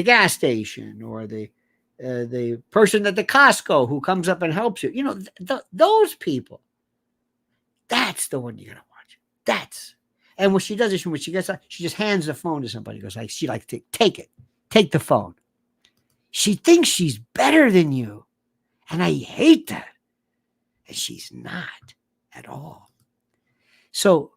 gas station, or the person at the Costco who comes up and helps you. Those people. That's the one you're gonna watch. And what she does is when she gets out, she just hands the phone to somebody. Goes like, she like, take it, take the phone. She thinks she's better than you, and I hate that. And she's not at all. So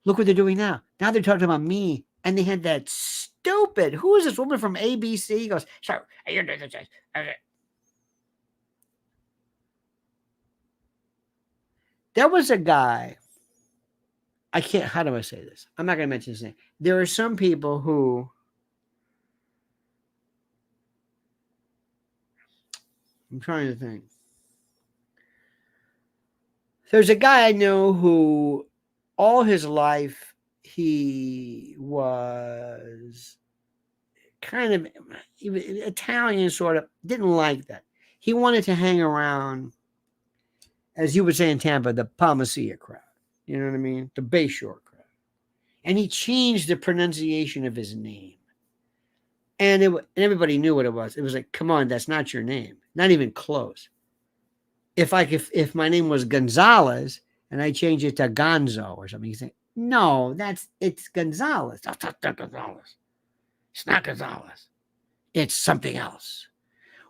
look what they're doing now. Now they're talking about me, and they had that stupid. Who is this woman from ABC? Goes, so there was a guy. I can't. How do I say this? I'm not going to mention his name. There are some people who. I'm trying to think. There's a guy I know who, all his life, he was kind of Italian, sort of. Didn't like that. He wanted to hang around, as you would say in Tampa, the Palmacia crowd. You know what I mean? The Bayshore crowd. And he changed the pronunciation of his name. And everybody knew what it was. It was like, come on, that's not your name. Not even close. If my name was Gonzalez and I change it to Gonzo or something, you say, no, it's Gonzalez. That's not Gonzalez. It's not Gonzalez. It's something else.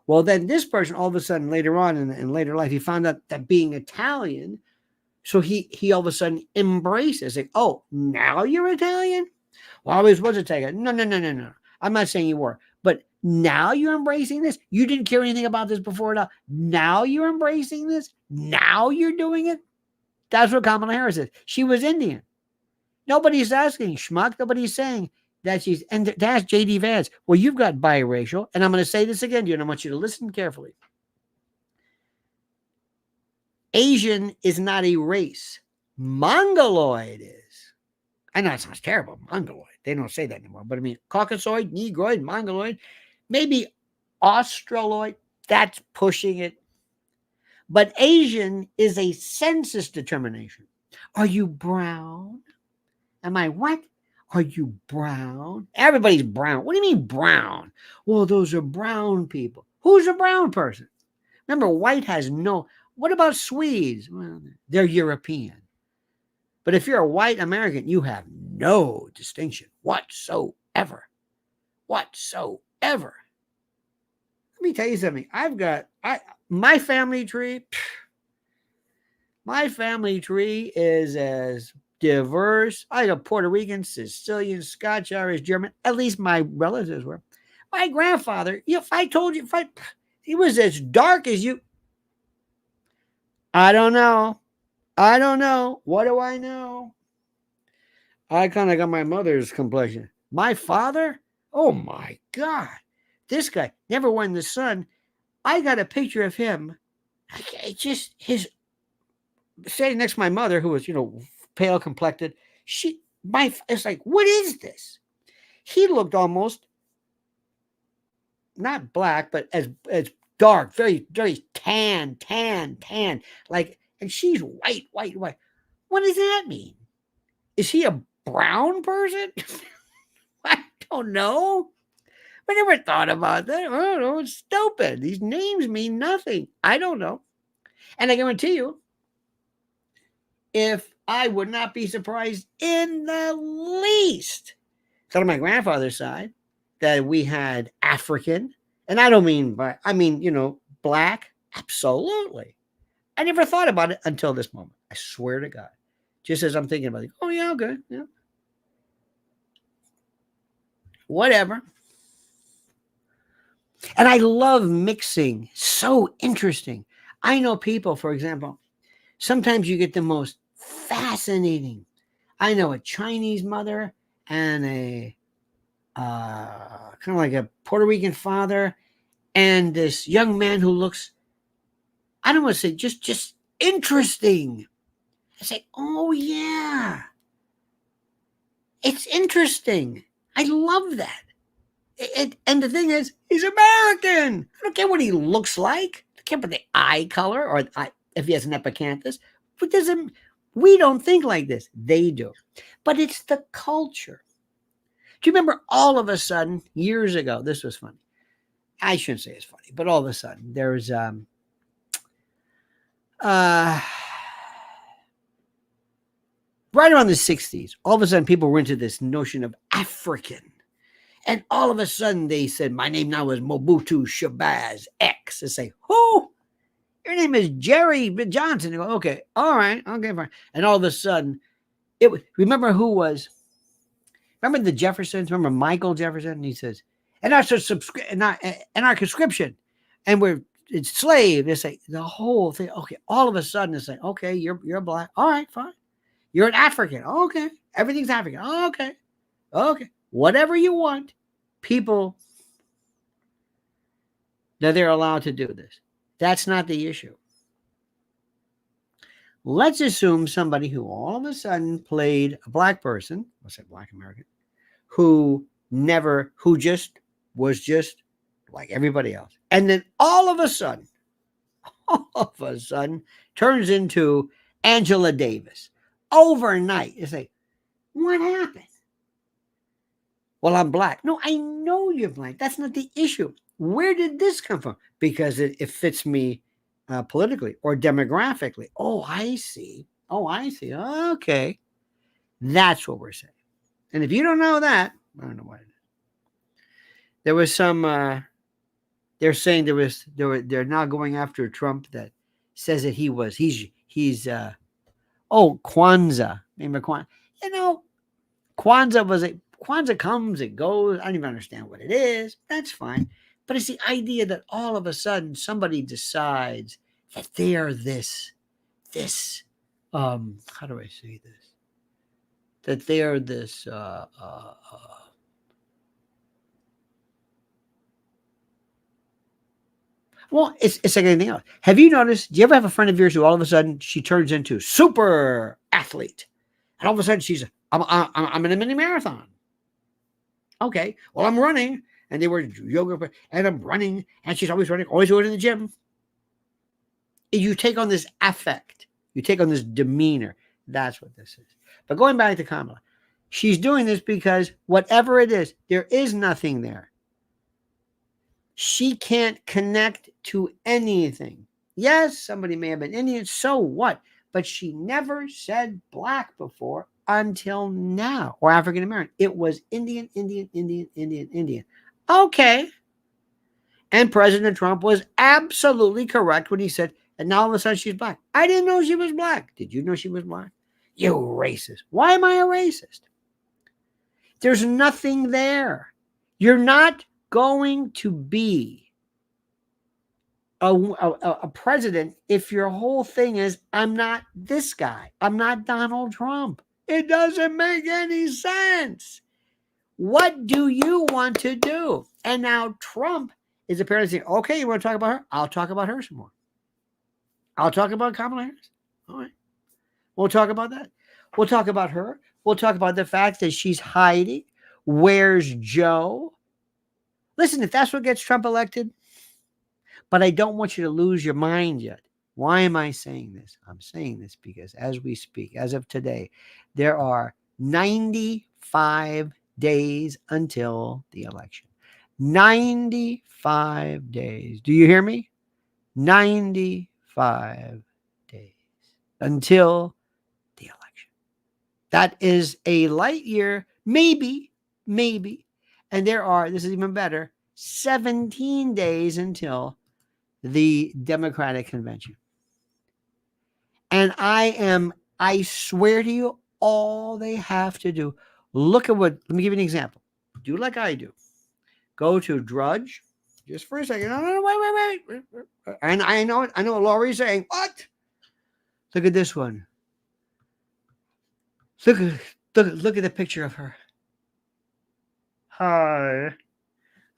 Well, then this person, all of a sudden, later on in later life, he found out that being Italian, so he all of a sudden embraces it. Oh, now you're Italian? Well, I always was Italian. No. I'm not saying you were, but now you're embracing this. You didn't care anything about this before at all. Now you're embracing this. Now you're doing it. That's what Kamala Harris is. She was Indian. Nobody's asking schmuck. Nobody's saying that she's, and that's JD Vance. Well, you've got biracial, and I'm going to say this again to you, and I want you to listen carefully. Asian is not a race. Mongoloid is. I know it sounds terrible. Mongoloid. They don't say that anymore. But I mean, Caucasoid, Negroid, Mongoloid, maybe Australoid. That's pushing it. But Asian is a census determination. Are you brown? Am I what? Are you brown? Everybody's brown. What do you mean brown? Well, those are brown people. Who's a brown person? Remember, white has no. What about Swedes? Well, they're European. But if you're a white American, you have no distinction whatsoever. Whatsoever. Let me tell you something. My family tree. My family tree is as diverse. I got Puerto Rican, Sicilian, Scotch, Irish, German. At least my relatives were. My grandfather, if I told you, he was as dark as you. I don't know. What do I know? I kind of got my mother's complexion. My father? Oh my God. This guy never won the sun. I got a picture of him. Just his sitting next to my mother, who was, pale complected. It's like, what is this? He looked almost not black, but as dark, very, very tan. Like, and she's white. What does that mean? Is he a brown person? I don't know. I never thought about that. I don't know. It's stupid. These names mean nothing. I don't know. And I guarantee you, if I would not be surprised in the least that on my grandfather's side that we had African, and I don't mean black. Absolutely. I never thought about it until this moment. I swear to God. Just as I'm thinking about it. Oh, yeah, okay. Yeah. Whatever. And I love mixing. So interesting. I know people, for example, sometimes you get the most fascinating. I know a Chinese mother and a kind of like a Puerto Rican father, and this young man who looks, I don't want to say just interesting. I say, oh yeah, it's interesting. I love that. And the thing is, he's American. I don't care what he looks like. I don't care about the eye color or if he has an epicanthus. But doesn't, we don't think like this. They do. But it's the culture. Do you remember all of a sudden, years ago, this was funny. I shouldn't say it's funny, but all of a sudden, there's right around the 60s, all of a sudden people were into this notion of African. And all of a sudden they said, my name now is Mobutu Shabazz X. They say, who? Your name is Jerry Johnson. They go, okay, all right, okay, fine. And all of a sudden, remember the Jeffersons? Remember Michael Jefferson? He says, and our conscription, and it's slave. They say the whole thing. Okay, all of a sudden it's like, okay, you're black. All right, fine. You're an African. Okay, everything's African. Okay, whatever you want. People, that they're allowed to do this. That's not the issue. Let's assume somebody who all of a sudden played a black person, let's say black American, who just was just like everybody else. And then all of a sudden, turns into Angela Davis. Overnight, you say, what happened? Well, I'm black. No, I know you're black. That's not the issue. Where did this come from? Because it fits me politically or demographically. Oh, I see. Okay. That's what we're saying. And if you don't know that, I don't know what it is. There was some, they're saying they're now going after Trump that says that he's Kwanzaa. Remember Kwanzaa? Kwanzaa comes, it goes. I don't even understand what it is. That's fine. But it's the idea that all of a sudden somebody decides that they are this, how do I say this? That they are this, well, it's like anything else. Have you noticed, do you ever have a friend of yours who all of a sudden she turns into super athlete? And all of a sudden I'm in a mini marathon. Okay, well, I'm running, and they were yoga, and I'm running, and she's always running, always going to the gym. You take on this affect, you take on this demeanor. That's what this is. But going back to Kamala, she's doing this because whatever it is, there is nothing there. She can't connect to anything. Yes, somebody may have been Indian, so what? But she never said black before until now, or African American. It was Indian. Okay. And President Trump was absolutely correct when he said, and now all of a sudden she's black. I didn't know she was black. Did you know she was black? You racist. Why am I a racist? There's nothing there. You're not going to be a president if your whole thing is, I'm not this guy. I'm not Donald Trump. It doesn't make any sense. What do you want to do? And now Trump is apparently saying, okay, you want to talk about her? I'll talk about her some more. I'll talk about Kamala Harris. All right. We'll talk about that. We'll talk about her. We'll talk about the fact that she's hiding. Where's Joe? Listen, if that's what gets Trump elected, but I don't want you to lose your mind yet. Why am I saying this? I'm saying this because as we speak, as of today, there are 95 days until the election. 95 days. Do you hear me? 95 days until the election. That is a light year, maybe. And this is even better, 17 days until the Democratic convention. And I swear to you, all they have to do, let me give you an example. Do like I do. Go to Drudge, Just for a second. No, wait. And I know Lori's saying, what? Look at this one. Look at the picture of her. Hi.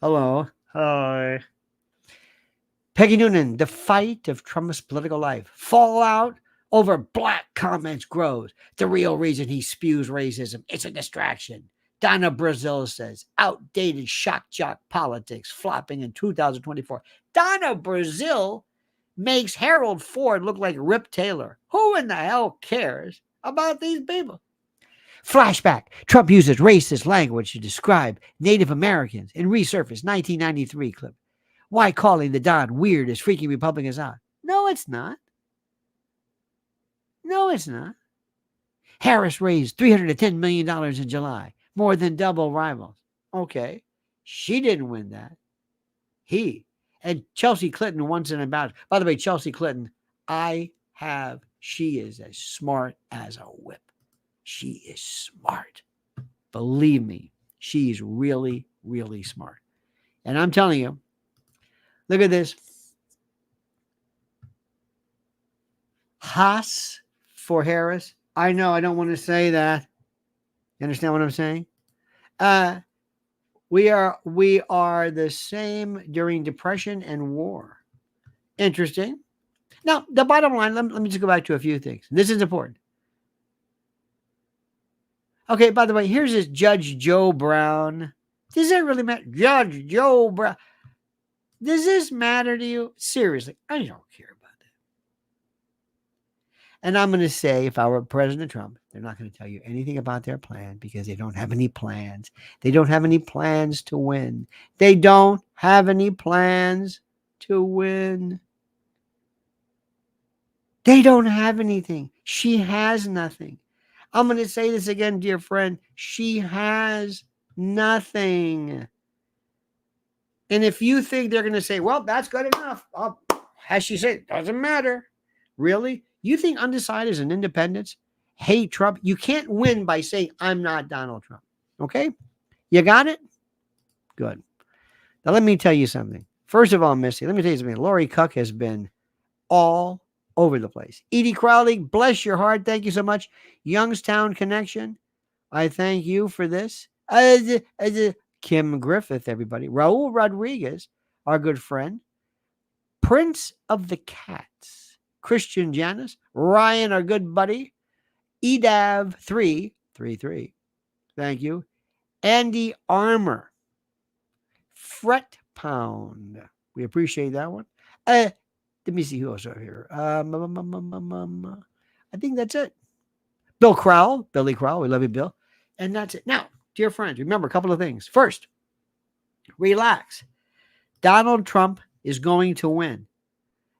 Hello. Hi. Peggy Noonan, the fight of Trump's political life. Fallout over black comments grows. The real reason he spews racism, it's a distraction. Donna Brazil says, outdated shock jock politics flopping in 2024. Donna Brazil makes Harold Ford look like Rip Taylor. Who in the hell cares about these people? Flashback. Trump uses racist language to describe Native Americans in resurfaced 1993 clip. Why calling the Don weird is freaking Republicans out? No, it's not. No, it's not. Harris raised $310 million in July, more than double rivals. Okay, she didn't win that. He. And Chelsea Clinton once in about. By the way, Chelsea Clinton, she is as smart as a whip. She is smart. Believe me, she's really, really smart. And I'm telling you, look at this. Haas for Harris. I know I don't want to say that. You understand what I'm saying? We are the same during Depression and war. Interesting. Now, the bottom line, let me just go back to a few things. This is important. Okay, by the way, here's this Judge Joe Brown. Does that really matter? Judge Joe Brown. Does this matter to you? Seriously, I don't care about that. And I'm going to say, if I were President Trump, they're not going to tell you anything about their plan because they don't have any plans. They don't have any plans to win. They don't have any plans to win. They don't have anything. She has nothing. I'm going to say this again, dear friend. She has nothing. And if you think they're going to say, well, that's good enough. As she said, doesn't matter. Really? You think undecideds and independents hate Trump? You can't win by saying, I'm not Donald Trump. Okay? You got it? Good. Now, let me tell you something. First of all, Missy, let me tell you something. Lori Cook has been all over the place. Edie Crowley, bless your heart. Thank you so much. Youngstown Connection, I thank you for this. Kim Griffith, everybody. Raul Rodriguez, our good friend. Prince of the Cats. Christian Janis. Ryan, our good buddy. Edav333. Thank you. Andy Armour. Fret Pound. We appreciate that one. Let me see who else are here. I think that's it. Billy Crowell. We love you, Bill. And that's it. Now, dear friends, remember a couple of things. First, relax. Donald Trump is going to win.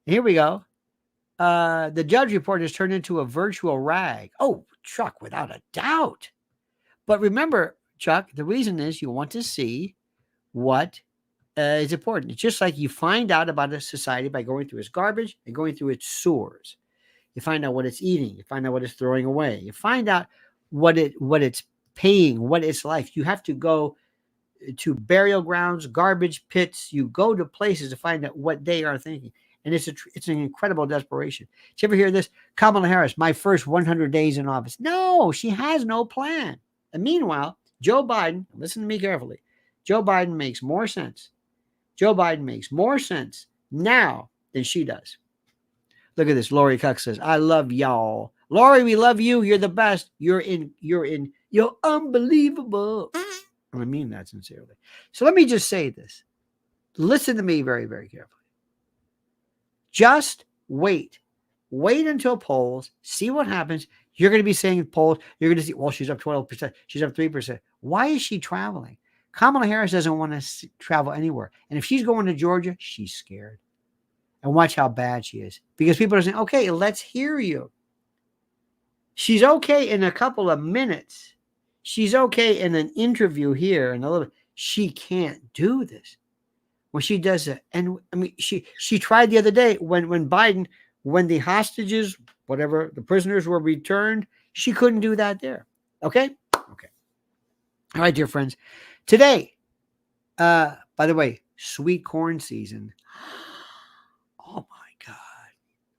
Here we go. The Judge Report has turned into a virtual rag. Oh, Chuck, without a doubt. But remember, Chuck, the reason is you want to see what is important. It's just like you find out about a society by going through its garbage and going through its sewers. You find out what it's eating. You find out what it's throwing away. You find out what it's paying, what it's like. You have to go to burial grounds, garbage pits. You go to places to find out what they are thinking. And it's an incredible desperation. Did you ever hear this? Kamala Harris, my first 100 days in office. No, she has no plan. And meanwhile, Joe Biden, listen to me carefully, Joe Biden makes more sense. Joe Biden makes more sense now than she does. Look at this. Lori Cook says, I love y'all. Lori, we love you. You're the best. You're unbelievable. I mean that sincerely. So let me just say this. Listen to me very, very carefully. Just wait. Wait until polls. See what happens. You're going to be saying polls. You're going to see, well, she's up 12%. She's up 3%. Why is she traveling? Kamala Harris doesn't want to travel anywhere. And if she's going to Georgia, she's scared. And watch how bad she is. Because people are saying, okay, let's hear you. She's okay in a couple of minutes. She's okay in an interview here and a little. She can't do this. When she does it, and I mean, she tried the other day when the hostages, whatever, the prisoners were returned, she couldn't do that there. Okay? Okay. All right, dear friends. Today, by the way, Sweet corn season. Oh my God.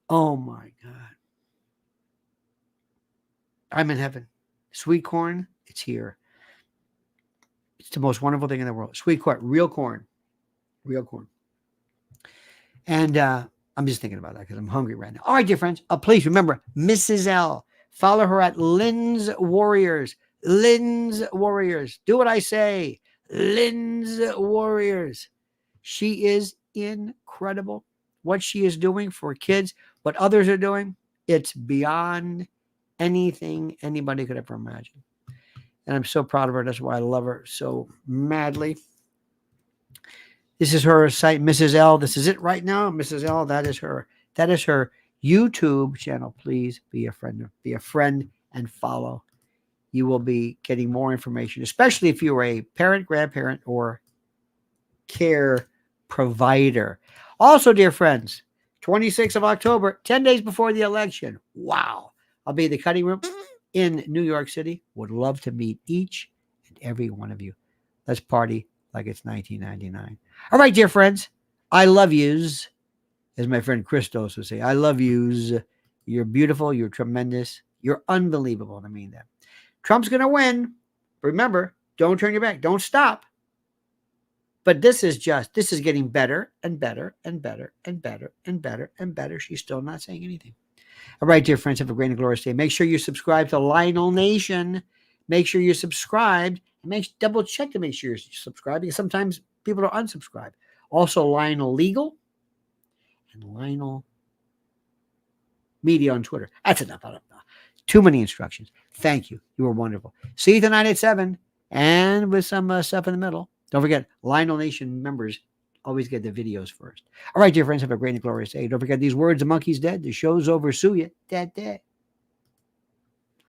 Oh my God. I'm in heaven. Sweet corn, it's here. It's the most wonderful thing in the world. Sweet corn, real corn, real corn. And I'm just thinking about that because I'm hungry right now. All right, dear friends, please remember Mrs. L. Follow her at Lynn's Warriors. Lynn's Warriors. Do what I say. Lynn's Warriors. She is incredible. What she is doing for kids, what others are doing, it's beyond anything anybody could ever imagine. And I'm so proud of her. That's why I love her so madly. This is her site, Mrs. L. This is it right now, Mrs. L. That is her. That is her YouTube channel. Please be a friend and follow. You will be getting more information, especially if you are a parent, grandparent, or care provider. Also, dear friends, 26th of October, 10 days before the election. Wow. I'll be in the cutting room in New York City. Would love to meet each and every one of you. Let's party like it's 1999. All right, dear friends, I love yous. As my friend Christos would say, I love yous. You're beautiful. You're tremendous. You're unbelievable. I mean that. Trump's going to win. Remember, don't turn your back. Don't stop. But this is getting better and better and better and better and better and better. She's still not saying anything. All right, dear friends, have a great and glorious day. Make sure you subscribe to Lionel Nation. Make sure you're subscribed. And double check to make sure you're subscribed because sometimes people are unsubscribed. Also, Lionel Legal and Lionel Media on Twitter. That's enough. Too many instructions. Thank you. You were wonderful. See you tonight at 7 and with some stuff in the middle. Don't forget, Lionel Nation members always get the videos first. All right, dear friends, have a great and glorious day. Don't forget these words, the monkey's dead. The show's over. Sue ya. Dead.